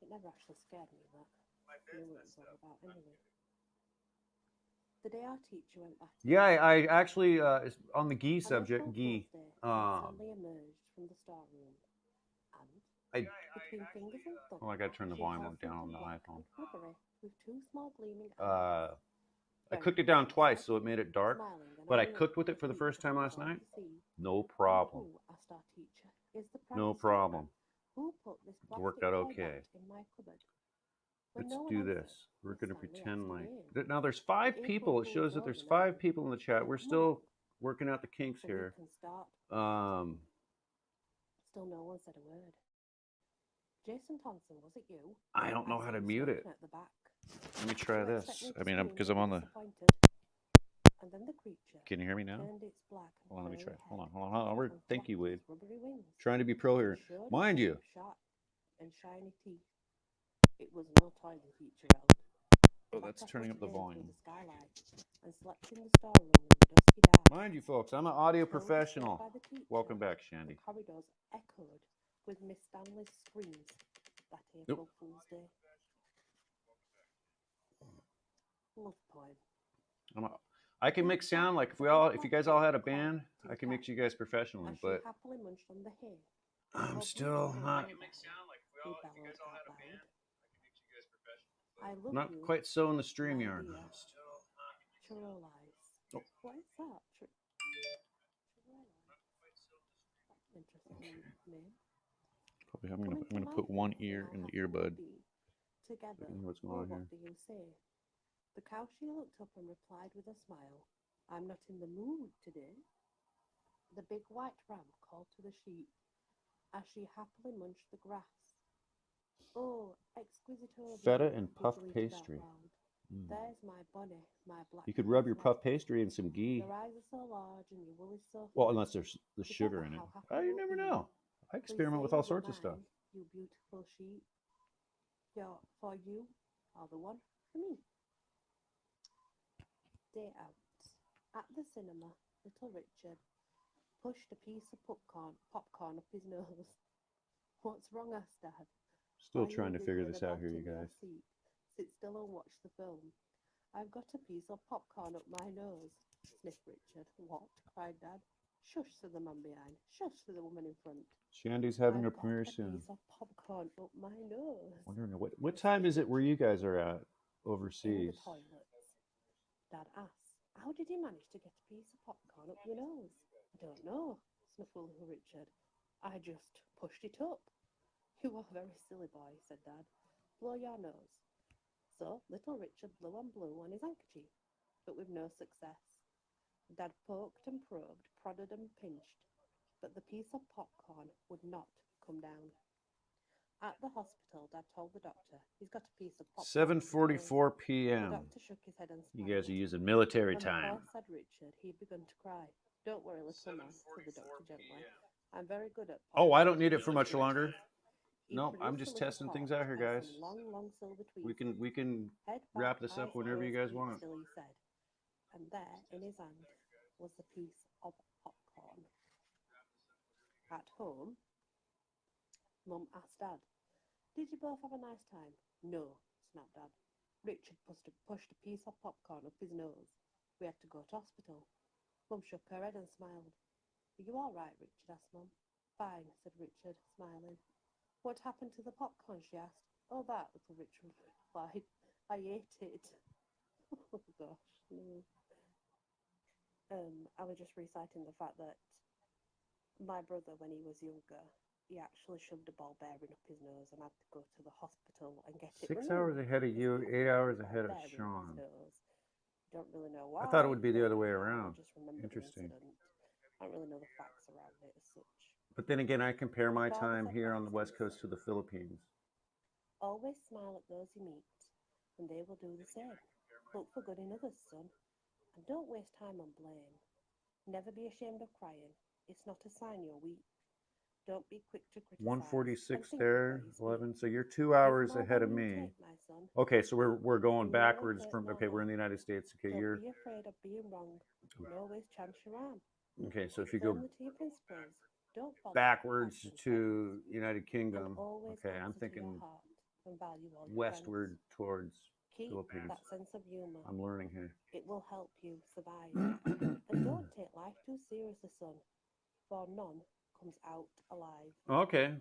It never actually scared me, that. I knew what it was all about anyway. The day our teacher went back to Yeah, I actually on the ghee on subject, April ghee. Fool's Day, I suddenly emerged from the storeroom, and between fingers and thumbs, I gotta turn the she volume held down on something the black iPhone. and glittery with two small gleaming eyes. I Very cooked it down pretty, twice, said, so it made it dark. smiling, and But I knew cooked with the it for the future first time was last all night. to see. No And problem. who, asked our teacher, is the No proudest problem. member? Who put this It plastic worked out toy okay. bat in my cupboard? When Let's no one do answered, this. We're Miss gonna Stanley pretend asked like again. now there's The 5 April people. It Fool's shows that over there's now. 5 people in the chat. So We're come still on, working out the kinks so we here. can start. Still no one said a word. Jason Thompson, was it you? I don't know how to mute it. At the back. Let me try You expect this. me to I mean, scream because and I'm on be the. disappointed? And then the creature Can you hear me now? turned its black and Hold on, let me furry try. head Hold on. We're, and thank you, flapped Wade. its rubbery wings Trying to be pro and here. showed a Mind pair you, of sharp and shiny teeth. It was no toy the feature held. oh, Back that's I turning up put the it in volume. through the skylight and slept in the storeroom in the dusky dark. Mind you, folks, I'm an audio Still disturbed professional. by the teacher, Welcome back, the Shandy. corridors echoed with Miss Stanley's screams that Nope. April Fool's Day. Love poem. I can mix sound like if you guys all had a band, I can mix you guys professionally, As she but happily munched on the hay. I'm still not Not quite so in the Streamyard. Streamyard. Churrolize. Oh. What is that? Interesting name. Probably I'm gonna put one ear in the earbud. Together. What's going on here? What do you say? The cowshe looked up and replied with a smile. I'm not in the mood today. The big white ram called to the sheep as she happily munched the grass. Oh, exquisite Feta and puff pastry. There's my bunny, my black. You could rub your puff pastry in some ghee. Your eyes are so large and your wool is so Well, fine. unless there's the sugar in it. How happy Oh, you you'll never be. know. I Please experiment say with all you'll be sorts of stuff. mine, you beautiful sheep. For you are the one for me. Day out. At the cinema, little Richard pushed a piece of popcorn up his nose. What's wrong, asked Dad. Still Why trying to you figure wiggling this out about here, you in your guys. seat? Sit still and watch the film. I've got a piece of popcorn up my nose, sniffed Richard. What? Cried Dad. Shush, said the man behind. Shush, said the woman in front. Shandy's having I've her premiere got a soon. piece of popcorn up my nose. Wondering what time is it where you guys are at In overseas? the toilets. Dad asked, how did you manage to get a piece of popcorn up your nose? I don't know, snuffled little Richard. I just pushed it up. You are a very silly boy, said Dad. Blow your nose. So little Richard blew and blew on his handkerchief, but with no success. Dad poked and probed, prodded and pinched, but the piece of popcorn would not come down. At the hospital, Dad told the doctor he's got a piece of popcorn. 7:44 The p.m. doctor shook his head and You smiled. guys are using military And time. poor, said Richard, he'd begun to cry. Don't worry, little man, said the doctor gently. I'm very good at Oh, I don't popcorn. need it for much longer. He No, I'm produced just a little testing things torch out here, and guys. some long silver We tweezers. can Head wrap back, this up eyes whenever you closed, guys want. still, he said. And there, in his hand, was the piece of popcorn. At home, Mum asked Dad, did you both have a nice time? No, snapped Dad. Richard pushed a piece of popcorn up his nose. We had to go to hospital. Mum shook her head and smiled. Are you all right, Richard? Asked Mum. Fine, said Richard, smiling. What happened to the popcorn? She asked. Oh, that, little Richard replied. I ate it. Oh, gosh, no. I was just reciting the fact that my brother, when he was younger, he actually shoved a ball bearing up his nose and had to go to the hospital and get it 6 removed. hours ahead of you, 8 hours ahead of Sean. Don't really know why. I thought it would be the other way around. I just remember Interesting. the incident. I don't really know the facts around it as such. But then again, I compare my Father time said here on the nonsense. West Coast to the Philippines. Always smile at those you meet, and they will do the same. Look for good in others, son, and don't waste time on blame. Never be ashamed of crying. It's not a sign you're weak. Don't be quick to criticize. 146 and think there, before you speak. 11. So you're 2 Give hours more ahead of than you me. take, my son. Okay, so we're going You never backwards take from. more Okay, we're in than- the United States. Okay, Don't you're be afraid of being wrong. And always chance your arm. okay. So if Stick you go firmly to your principles. Don't follow backwards fashion trends. to United And Kingdom, always okay, I'm answer to your thinking heart and value all your westward friends. towards Keep Philippines. that sense of humor. I'm learning here. It will help you survive. And don't take life too seriously, son, for none comes out alive. Okay,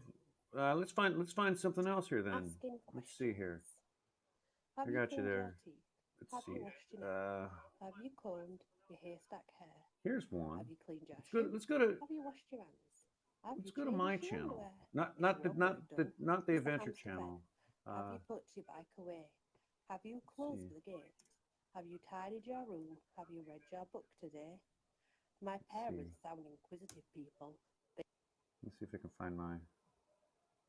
let's find something else here then. Asking Let's see here. questions. Have I you got you cleaned there. your teeth? Let's Have see. you washed your nails? Have you combed your haystack hair? Here's one. Have you cleaned your Let's go. shoes? Let's go to. Have you washed your hands? Have Let's you go to changed my your channel. underwear? Not If not you the won't not get it the done, not the is the adventure hamster fed? channel. Have you put your bike away? Have you closed see. the gate? Have you tidied your room? Have you read your book today? My parents sound inquisitive people. Let's see if I can find mine.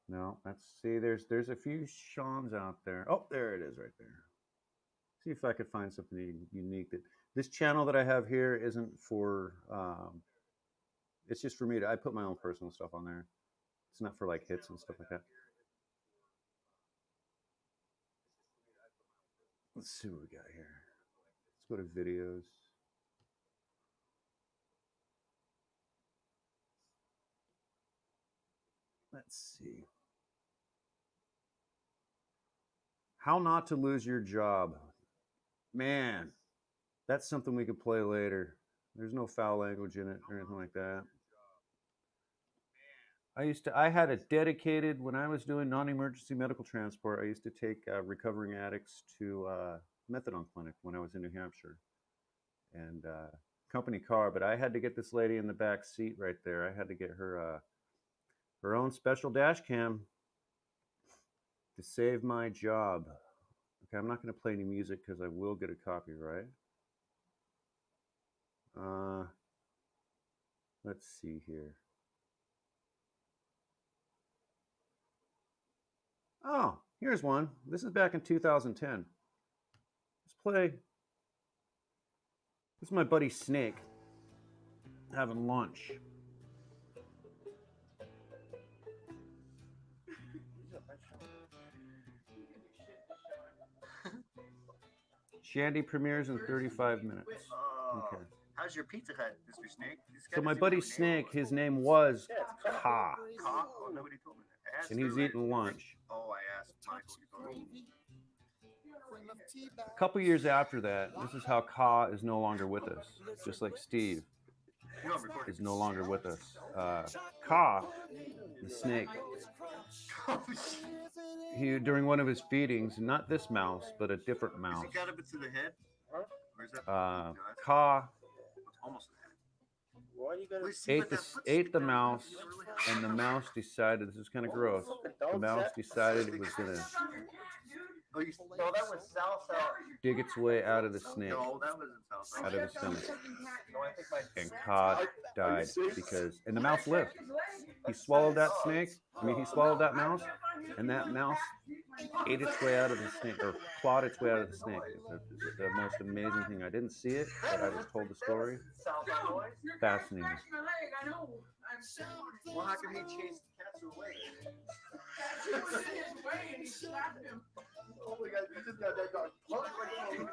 No, let's see. There's a few Sean's out there. Oh, there it is, right there. See if I could find something unique. That this channel that I have here isn't for. It's just for me to. I put my own personal stuff on there. It's not for like hits and stuff like that. Let's see what we got here. Let's go to videos. Let's see. How not to lose your job. Man, that's something we could play later. There's no foul language in it or anything like that. I had a dedicated, when I was doing non-emergency medical transport, I used to take recovering addicts to methadone clinic when I was in New Hampshire. And company car, but I had to get this lady in the back seat right there. I had to get her her own special dash cam to save my job. Okay, I'm not going to play any music because I will get a copyright. Let's see here. Oh, here's one. This is back in 2010. Let's play. This is my buddy Snake having lunch. Shandy premieres in 35 minutes. Okay. How's your Pizza Hut, Mr. Snake? So my buddy Snake, his name was Ka, Oh, nobody told me that. I asked and he's her, eating lunch. Oh, I asked Michael. A couple years after that, this is how Ka is no longer with us, just like Steve You know I'm recording. is no longer with us. Ka, the snake, he during one of his feedings, not this mouse, but a different Has mouse. he got up to the head? Or is that? Ka Almost the head. Why you gotta Let's see ate what the that foot's ate the down. mouse, You don't really have and the to- mouse decided this is kind of gross. The mouse decided it was gonna Oh, you, no, that was salsa. dig its way out of the snake, No, that wasn't salsa. out of the stomach, No, I think my. and Ka died because, and the mouse lived. He swallowed that snake. He swallowed that mouse, and that mouse ate its way out of the snake, or clawed its way out of the snake. It's the most amazing thing. I didn't see it, but I was told the story. Salsa noise? Fascinating. Well, how come he chased the cats away? Oh my God, you just got that dog punked right now.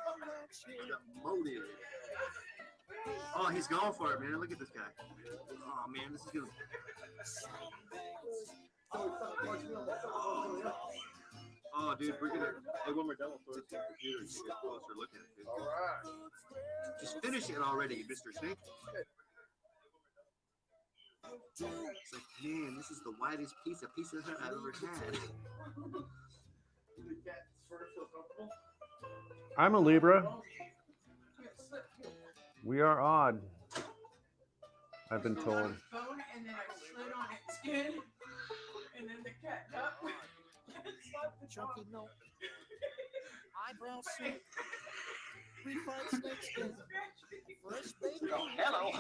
Got motive. Oh, he's going for it, man. Look at this guy. Oh man, this is gonna. Oh, dude, we're gonna. Hey, when we're done, we'll throw this on the computer and get a closer look at it. All right. Just finish it already, Mr. Snake. It's like, man, this is the whitest piece of Pizza Hut I've ever had. I'm a Libra. We are odd. I've been told. And then I slid on its skin, and then the cat got me. Chunky milk, eyebrow soup, refried snake skin, fresh bacon, Oh, hello.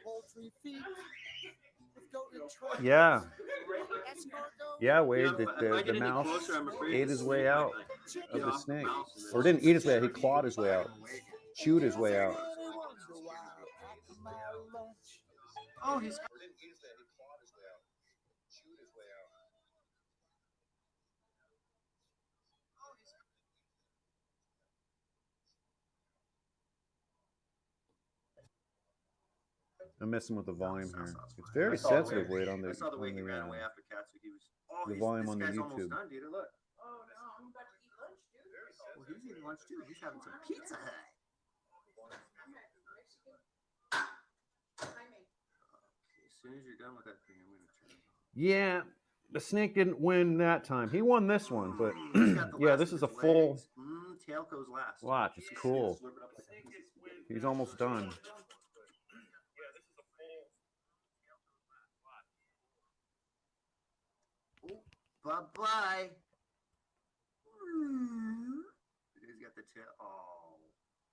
poultry feet, with goat entrails, Yeah, escargot, yeah, Wade. If I The get any mouse closer, I'm afraid ate the his way snake out might, chicken, of the off the snake, mouse and or then- didn't eat his way out. He clawed his way out, chewed his way out. every once in a while, pack my Oh, he's. I'm messing with the volume here. Sounds It's fine. very I saw the sensitive, way- Wade, on the I saw the way he ran away uh, after Katsuki. He was. Oh, the volume this on the guy's almost YouTube. done, dude. Look. Oh no, I'm about to eat lunch, dude. Well, he's eating lunch too. He's having some Pizza Hut. I'm at Mexican. Jaime. As soon as you're done with that thing, I'm gonna turn it off. Yeah, the snake didn't win that time. He won this one, but He's got the yeah, last this of is a his full legs. Tail goes last. watch. It's cool. Slurp it up like a piece of spaghetti. He's almost done. Bye-bye. He's got the tail. Oh,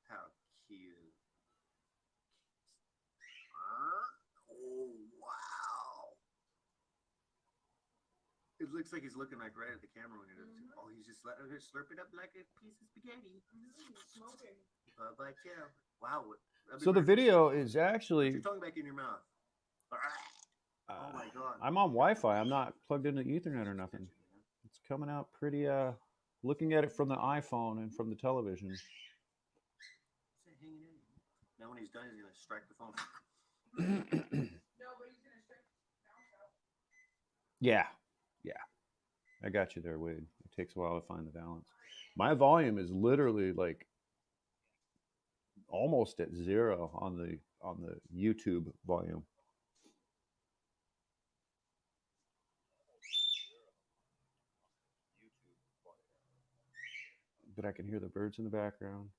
how cute. Oh, wow. It looks like he's looking like right at the camera when he does it. Oh, he's just letting her slurp it up like a piece of spaghetti. Smoking. Bye-bye, tail. Wow. So the video is Put actually. your tongue back in your mouth. Oh, my God. I'm on Wi-Fi. I'm not plugged into Ethernet or nothing. It's coming out pretty. Looking at it from the iPhone and from the television. Is that hanging in? Now when he's done, he's going to strike the phone. No, but he's gonna strike bounce out. Yeah. I got you there, Wade. It takes a while to find the balance. My volume is literally like almost at 0 on the YouTube volume. But I can hear the birds in the background.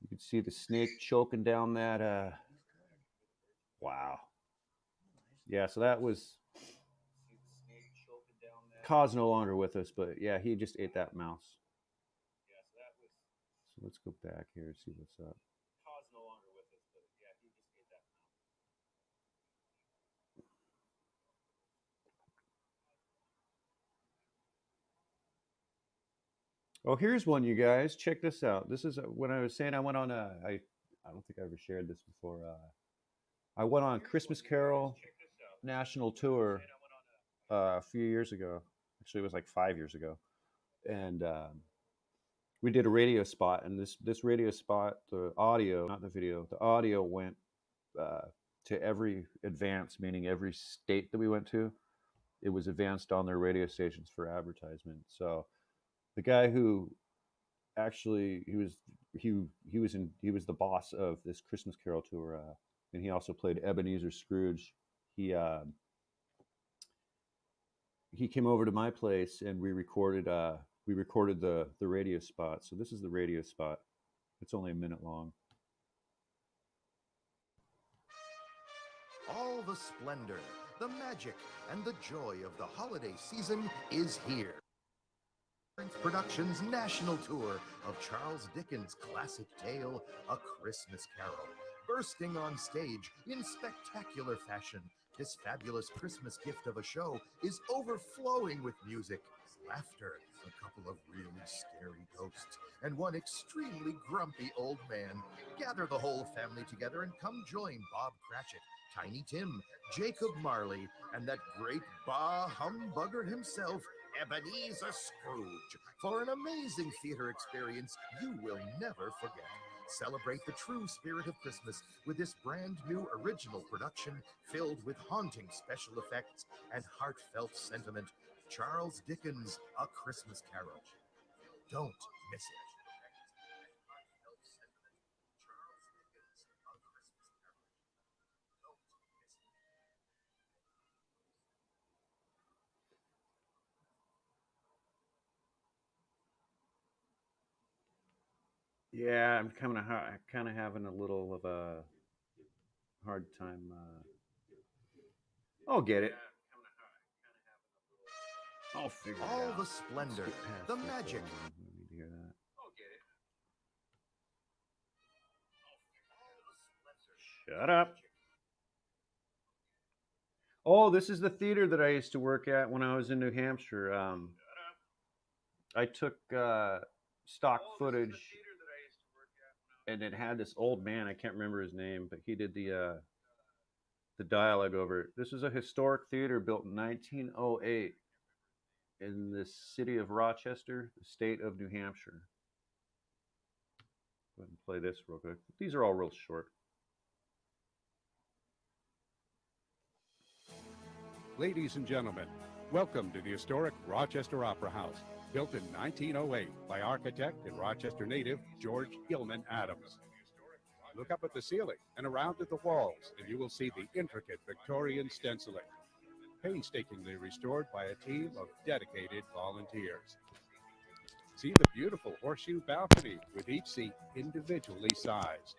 You can see the snake choking down that wow. Yeah, so that was Kaz no longer with us, but yeah, he just ate that mouse. So let's go back here and see what's up. Oh, here's one, you guys. Check this out. This is when I was saying I went on I don't think I ever shared this before. I went on Christmas Carol national tour a few years ago. Actually, it was like 5 years ago, and we did a radio spot. And this radio spot, the audio, not the video, the audio went to every advance, meaning every state that we went to. It was advanced on their radio stations for advertisement. So the guy who actually he was the boss of this Christmas Carol tour, and he also played Ebenezer Scrooge. He came over to my place and we recorded the radio spot. So this is the radio spot. It's only a minute long. All the splendor, the magic, and the joy of the holiday season is here. Productions national tour of Charles Dickens' classic tale, A Christmas Carol. Bursting on stage in spectacular fashion, this fabulous Christmas gift of a show is overflowing with music, laughter, a couple of really scary ghosts, and one extremely grumpy old man. Gather the whole family together and come join Bob Cratchit, Tiny Tim, Jacob Marley, and that great bah humbugger himself, Ebenezer Scrooge, for an amazing theater experience you will never forget. Celebrate the true spirit of Christmas with this brand new original production filled with haunting special effects and heartfelt sentiment. Charles Dickens' A Christmas Carol. Don't miss it. Yeah, I'm kind of having a little of a hard time. I'll get it. I'll figure it All out. the splendor, Let's get past the this magic. one. I need to hear that. Shut up. Oh, this is the theater that I used to work at when I was in New Hampshire. I took stock footage and it had this old man. I can't remember his name, but he did the dialogue over it. This is a historic theater built in 1908 in the city of Rochester, the state of New Hampshire. Go ahead and play this real quick. These are all real short. Ladies and gentlemen, welcome to the historic Rochester Opera House, built in 1908 by architect and Rochester native George Gilman Adams. Look up at the ceiling and around at the walls, and you will see the intricate Victorian stenciling, painstakingly restored by a team of dedicated volunteers. See the beautiful horseshoe balcony with each seat individually sized.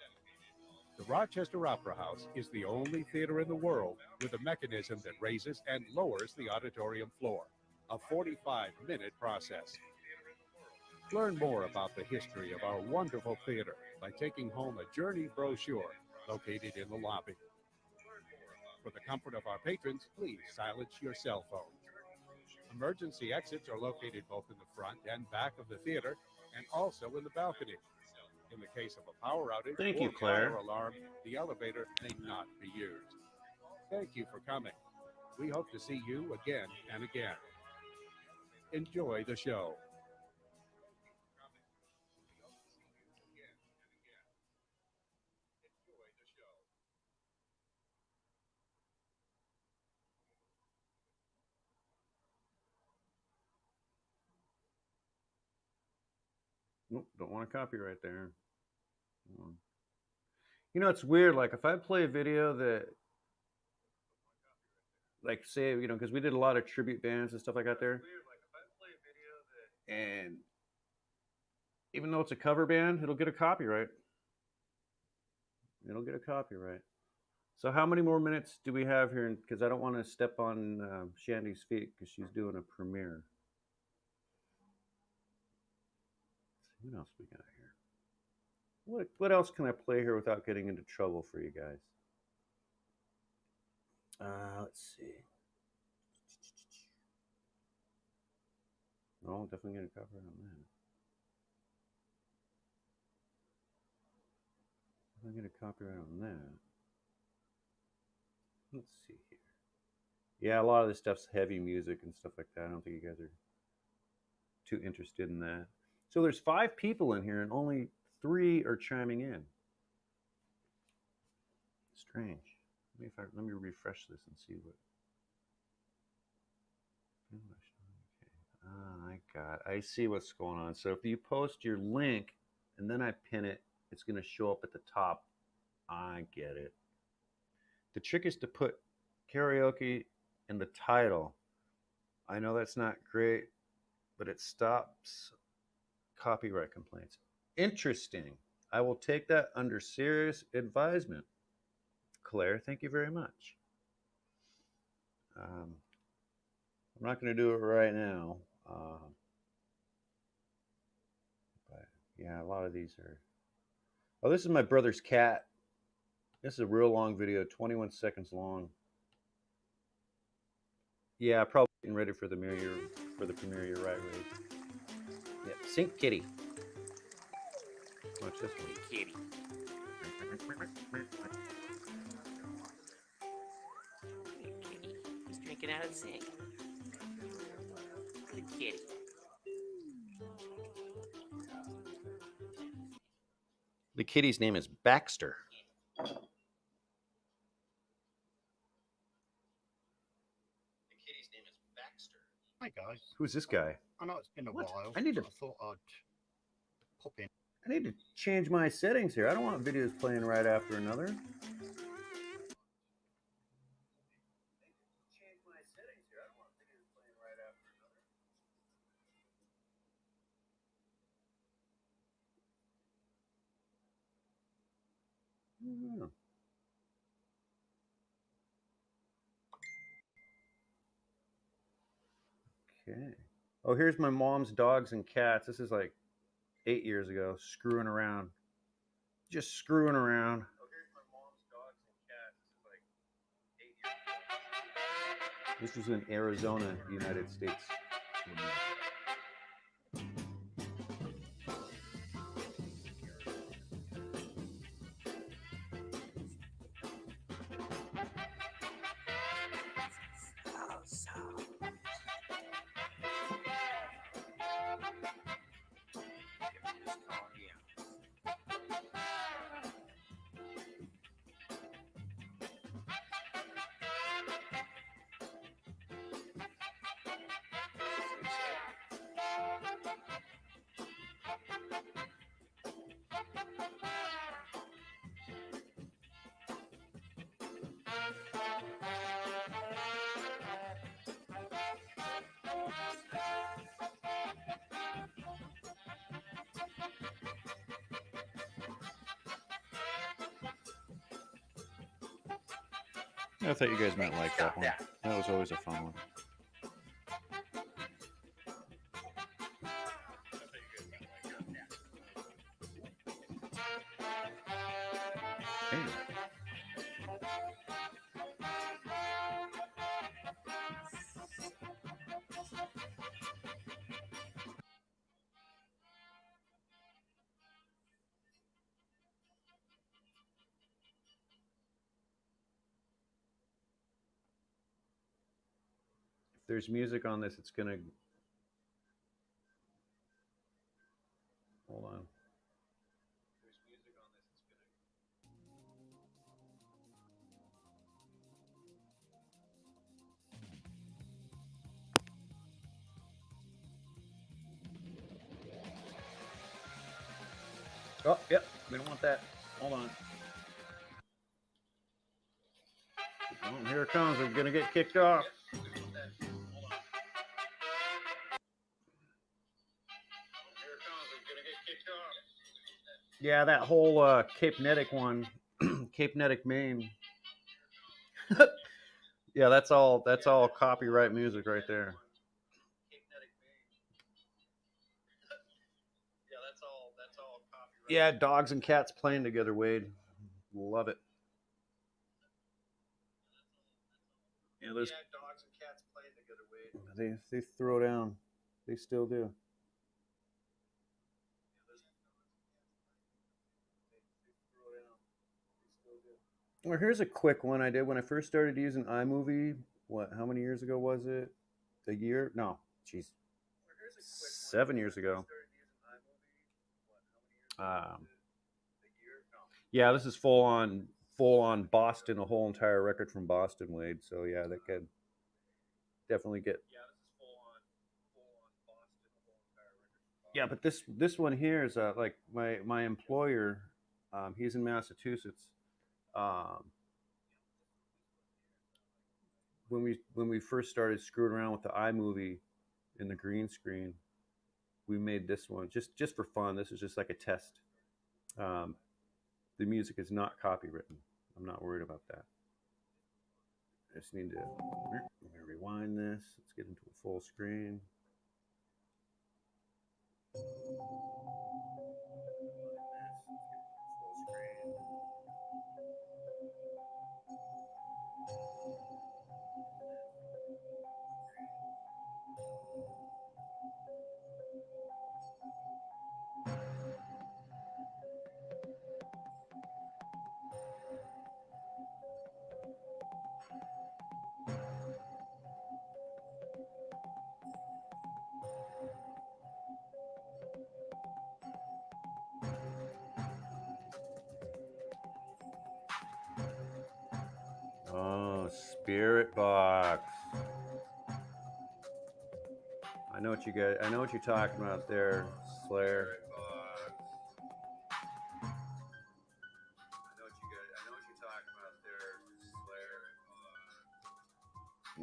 The Rochester Opera House is the only theater in the world with a mechanism that raises and lowers the auditorium floor, a 45-minute process. Learn more about the history of our wonderful theater by taking home a journey brochure located in the lobby. For the comfort of our patrons, please silence your cell phones. Emergency exits are located both in the front and back of the theater and also in the balcony. In the case of a power outage or fire alarm, the elevator may not be used. Thank you for coming. We hope to see you again and again. Enjoy the show. Nope, don't want to copyright there. You know, it's weird. Like if I play a video that, like say, you know, because we did a lot of tribute bands and stuff like that there. And even though it's a cover band, it'll get a copyright. It'll get a copyright. So how many more minutes do we have here? Because I don't want to step on Shandy's feet because she's doing a premiere. What else we got here? What else can I play here without getting into trouble for you guys? Let's see. No, definitely get a copyright on that. Definitely get a copyright on that. Let's see here. Yeah, a lot of this stuff's heavy music and stuff like that. I don't think you guys are too interested in that. So there's 5 people in here and only 3 are chiming in. Strange. Let me refresh this and see what. Okay. I see what's going on. So if you post your link and then I pin it, it's going to show up at the top. I get it. The trick is to put karaoke in the title. I know that's not great, but it stops copyright complaints. Interesting. I will take that under serious advisement. Claire, thank you very much. I'm not going to do it right now. But yeah, a lot of these are. Oh, this is my brother's cat. This is a real long video, 21 seconds long. Yeah, probably getting ready for the premiere. You're right, Ray. Yeah, Sink Kitty. Watch this one. Kitty. He's drinking out of the sink. Good kitty. The kitty's name is Baxter. Hi guys. Who's this guy? I know it's been a while. I need to. I thought I'd pop in. I need to change my settings here. I don't want videos playing right after another. Okay. Oh, here's my mom's dogs and cats. This is like 8 years ago, screwing around. Just screwing around. Oh, here's my mom's dogs and cats. This is like 8 years ago. This was in Arizona, United States. I thought you guys might like that one. That was always a fun one. Hey. If there's music on this, it's gonna. Hold on. Oh, yep. We don't want that. Hold on. Oh, here it comes. We're gonna get kicked off. Yeah, that whole Cape Nedic one, Cape Nedic, Maine. Yeah, that's all copyright music right there. Yeah, dogs and cats playing together, Wade. Love it. Yeah, those dogs and cats playing together, Wade. They throw down. They still do. Well, here's a quick one I did when I first started using iMovie. What? How many years ago was it? A year? No, jeez, 7 years ago. Yeah, this is full on Boston, a whole entire record from Boston, Wade. So yeah, that could definitely get. Yeah, but this one here is like my employer. He's in Massachusetts. When we first started screwing around with the iMovie in the green screen, we made this one just for fun. This is just like a test. The music is not copywritten. I'm not worried about that. I just need to rewind this. Let's get into a full screen. Oh, Spirit Box. I know what you guys. I know what you're talking about there, Slayer.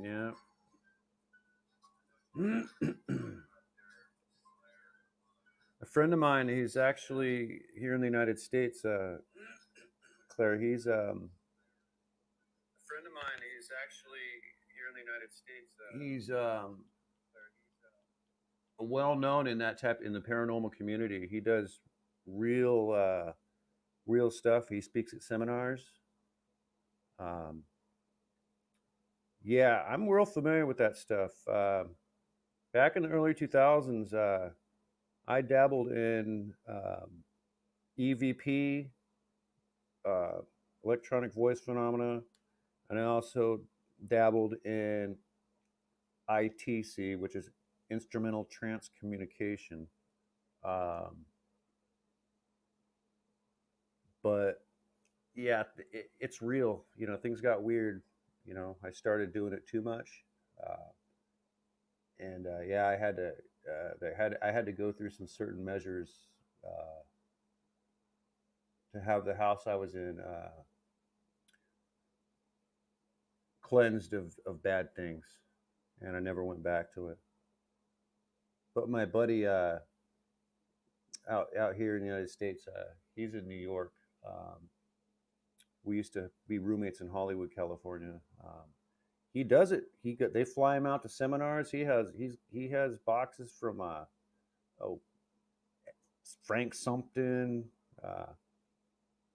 Yeah. A friend of mine, he's actually here in the United States. Claire, he's a friend of mine. He's actually here in the United States. He's well known in that type in the paranormal community. He does real real stuff. He speaks at seminars. Yeah, I'm real familiar with that stuff. Back in the early 2000s, I dabbled in EVP, electronic voice phenomena, and I also dabbled in ITC, which is instrumental trance communication. But yeah, it's real. You know, things got weird. You know, I started doing it too much, and yeah, I had to. I had to go through some certain measures to have the house I was in cleansed of bad things, and I never went back to it. But my buddy out here in the United States, he's in New York. We used to be roommates in Hollywood, California. He does it. They fly him out to seminars. He has boxes from Frank Sumpton,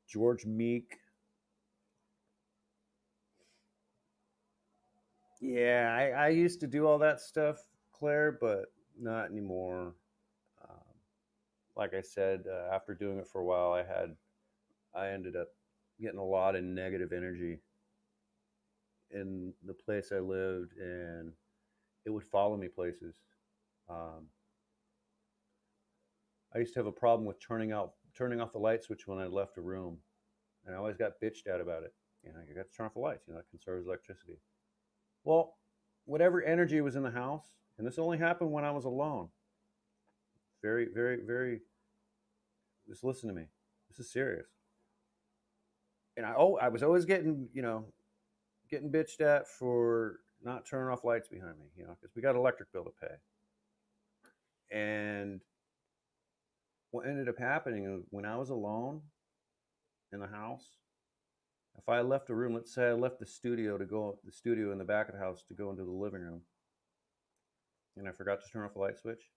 George Meek. Yeah, I used to do all that stuff, Claire, but not anymore. Like I said, after doing it for a while, I ended up getting a lot of negative energy in the place I lived, and it would follow me places. I used to have a problem with turning off the light switch when I left a room, and I always got bitched at about it. You got to turn off the lights. It conserves electricity. Well, whatever energy was in the house, and this only happened when I was alone. Very, very, very. Just listen to me. This is serious. And I was always getting bitched at for not turning off lights behind me, because we got an electric bill to pay. And what ended up happening when I was alone in the house, if I left a room, let's say I left the studio in the back of the house to go into the living room, and I forgot to turn off the light switch,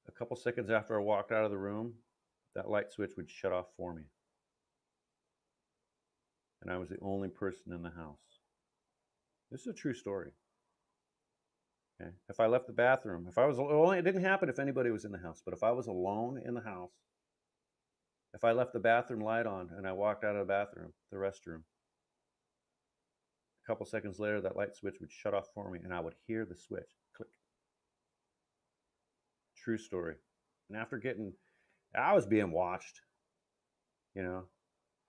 a couple seconds after I walked out of the room, that light switch would shut off for me. And I was the only person in the house. This is a true story. Okay. If I left the bathroom, it didn't happen if anybody was in the house, but if I was alone in the house, if I left the bathroom light on and I walked out of the restroom, a couple seconds later, that light switch would shut off for me, and I would hear the switch click. True story. And I was being watched.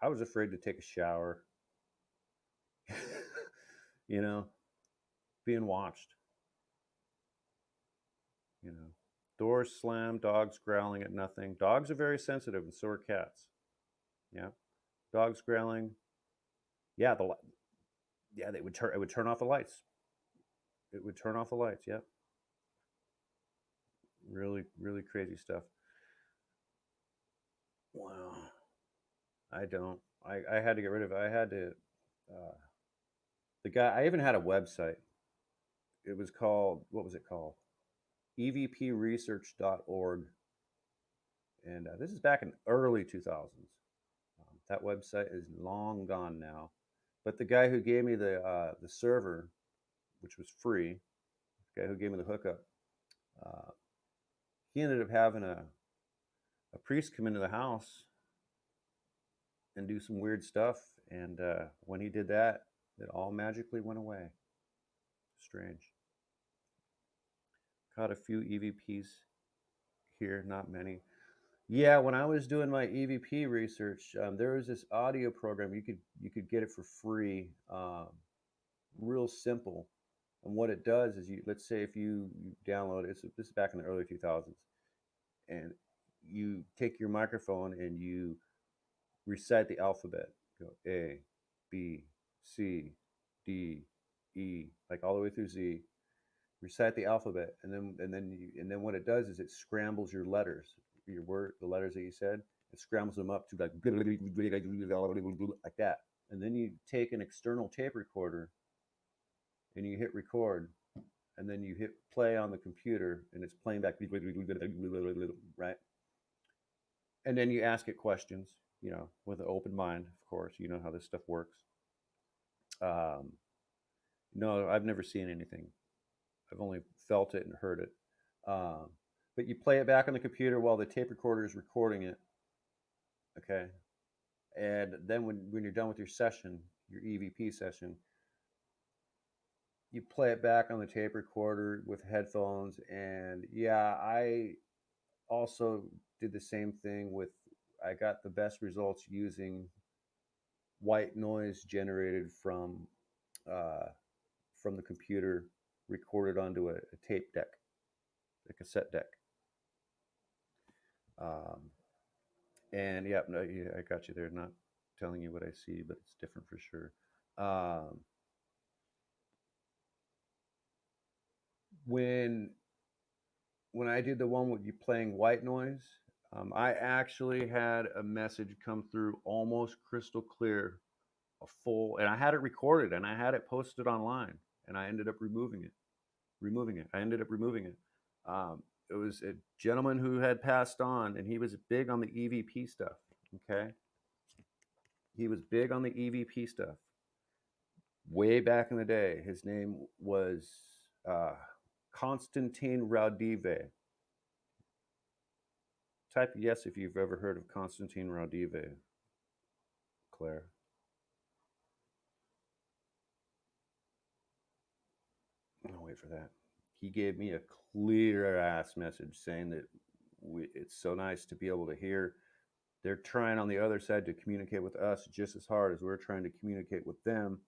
I was afraid to take a shower. Being watched. Doors slammed, dogs growling at nothing. Dogs are very sensitive, and so are cats. Yeah, dogs growling. Yeah, it would turn off the lights. It would turn off the lights. Yep. Really, really crazy stuff. Wow. I had to get rid of it. I had to. The guy. I even had a website. It was called. What was it called? evpresearch.org. And this is back in early 2000s. That website is long gone now. But the guy who gave me the server, which was free, the guy who gave me the hookup, he ended up having a priest come into the house and do some weird stuff. And when he did that, it all magically went away. Strange. Caught a few EVPs here, not many. Yeah, when I was doing my EVP research, there was this audio program. You could get it for free, real simple. And what it does is, let's say if you download it, this is back in the early 2000s, and you take your microphone and you recite the alphabet. Go A, B, C, D, E, like all the way through Z. Recite the alphabet, and then what it does is it scrambles your letters, the letters that you said. It scrambles them up to like that, and then you take an external tape recorder and you hit record, and then you hit play on the computer, and it's playing back, right? And then you ask it questions, with an open mind, of course. You know how this stuff works. No, I've never seen anything. I've only felt it and heard it. But you play it back on the computer while the tape recorder is recording it. Okay. And then when you're done with your session, your EVP session, you play it back on the tape recorder with headphones. And yeah, I also did the same thing I got the best results using white noise generated from the computer, recorded onto a tape deck, a cassette deck. And yeah, no, I got you there. Not telling you what I see, but it's different for sure. When I did the one with you playing white noise, I actually had a message come through almost crystal clear, a full, and I had it recorded and I had it posted online, and I ended up removing it. I ended up removing it. It was a gentleman who had passed on, and he was big on the EVP stuff. Okay, he was big on the EVP stuff way back in the day. His name was Konstantin Raudive. Type yes if you've ever heard of Konstantin Raudive, Claire. I'll wait for that. He gave me a clear ass message saying that it's so nice to be able to hear. They're trying on the other side to communicate with us just as hard as we're trying to communicate with them.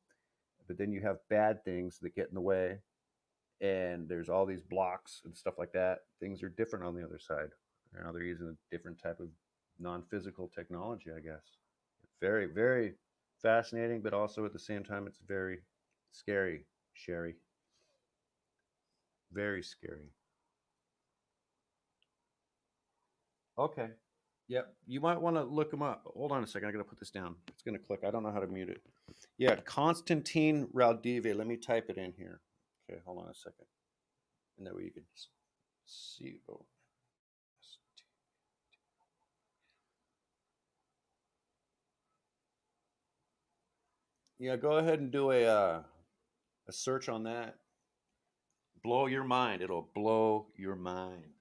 But then you have bad things that get in the way, and there's all these blocks and stuff like that. Things are different on the other side. Now they're using a different type of non-physical technology, I guess. Very, very fascinating, but also at the same time, it's very scary, Sherry. Very scary. Okay. Yep. You might want to look them up. Hold on a second. I got to put this down. It's going to click. I don't know how to mute it. Yeah, Konstantin Raudive. Let me type it in here. Okay, hold on a second. And that way you can see. Oh. Yeah, go ahead and do a search on that. Blow your mind. It'll blow your mind.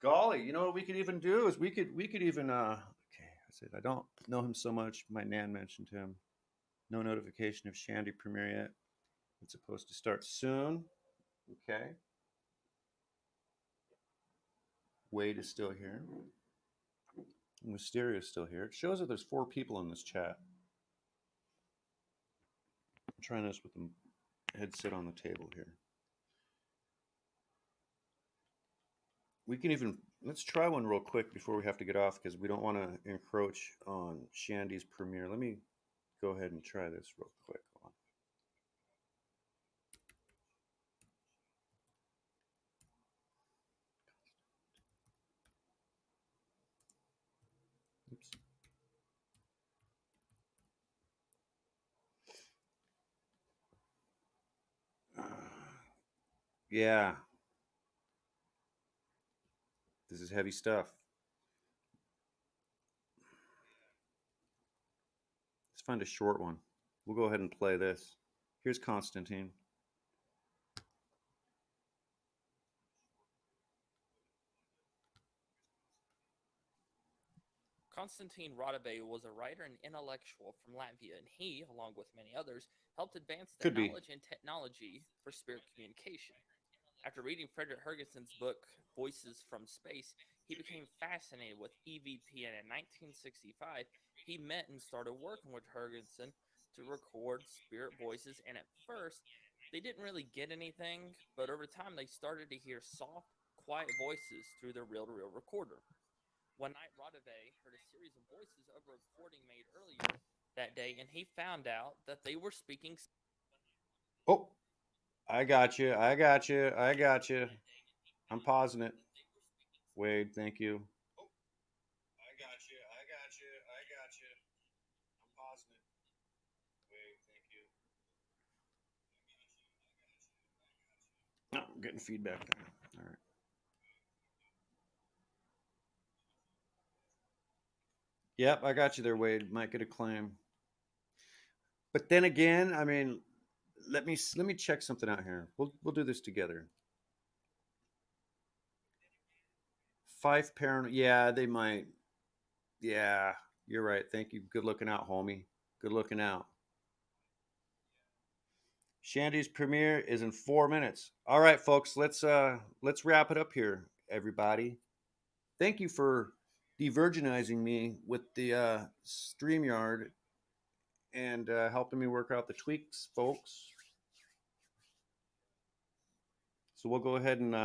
Golly, you know what we could even do is we could even okay, I said I don't know him so much. My nan mentioned him. No notification of Shandy premiere yet. It's supposed to start soon. Okay. Wade is still here. Mysterio is still here. It shows that there's 4 people in this chat. I'm trying this with the headset on the table here. We can even, let's try one real quick before we have to get off because we don't want to encroach on Shandy's premiere. Let me go ahead and try this real quick. Hold on. Oops. Yeah. This is heavy stuff. Let's find a short one. We'll go ahead and play this. Here's Constantine. Konstantin Raudive was a writer and intellectual from Latvia, and he, along with many others, helped advance the knowledge and technology for spirit communication. After reading Frederick Hergensen's book, Voices from Space, he became fascinated with EVP, and in 1965, he met and started working with Hergensen to record spirit voices, and at first, they didn't really get anything, but over time, they started to hear soft, quiet voices through their reel-to-reel recorder. One night, Raudive heard a series of voices of a recording made earlier that day, and he found out that they were speaking. Oh, I got you. I'm pausing it. Wade, thank you. Oh, I got you. I'm pausing it. Wade, thank you. Oh, I'm getting feedback there. All right. Yep, I got you there, Wade. Might get a claim. But then again, I mean, let me check something out here. We'll do this together. 5 parent. Yeah, they might. Yeah, you're right. Thank you. Good looking out, homie. Good looking out. Shandy's premiere is in 4 minutes. All right, folks. Let's wrap it up here, everybody. Thank you for de-virginizing me with the Streamyard and helping me work out the tweaks, folks. So we'll go ahead and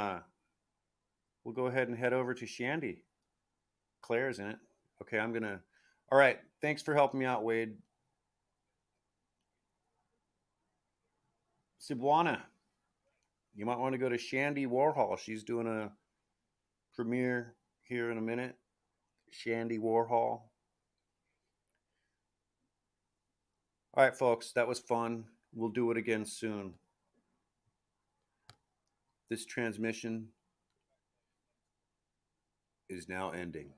head over to Shandy. Claire's in it. Okay, all right. Thanks for helping me out, Wade. Cebuana, you might want to go to Shandy Warhol. She's doing a premiere here in a minute. Shandy Warhol. All right, folks, that was fun. We'll do it again soon. This transmission is now ending.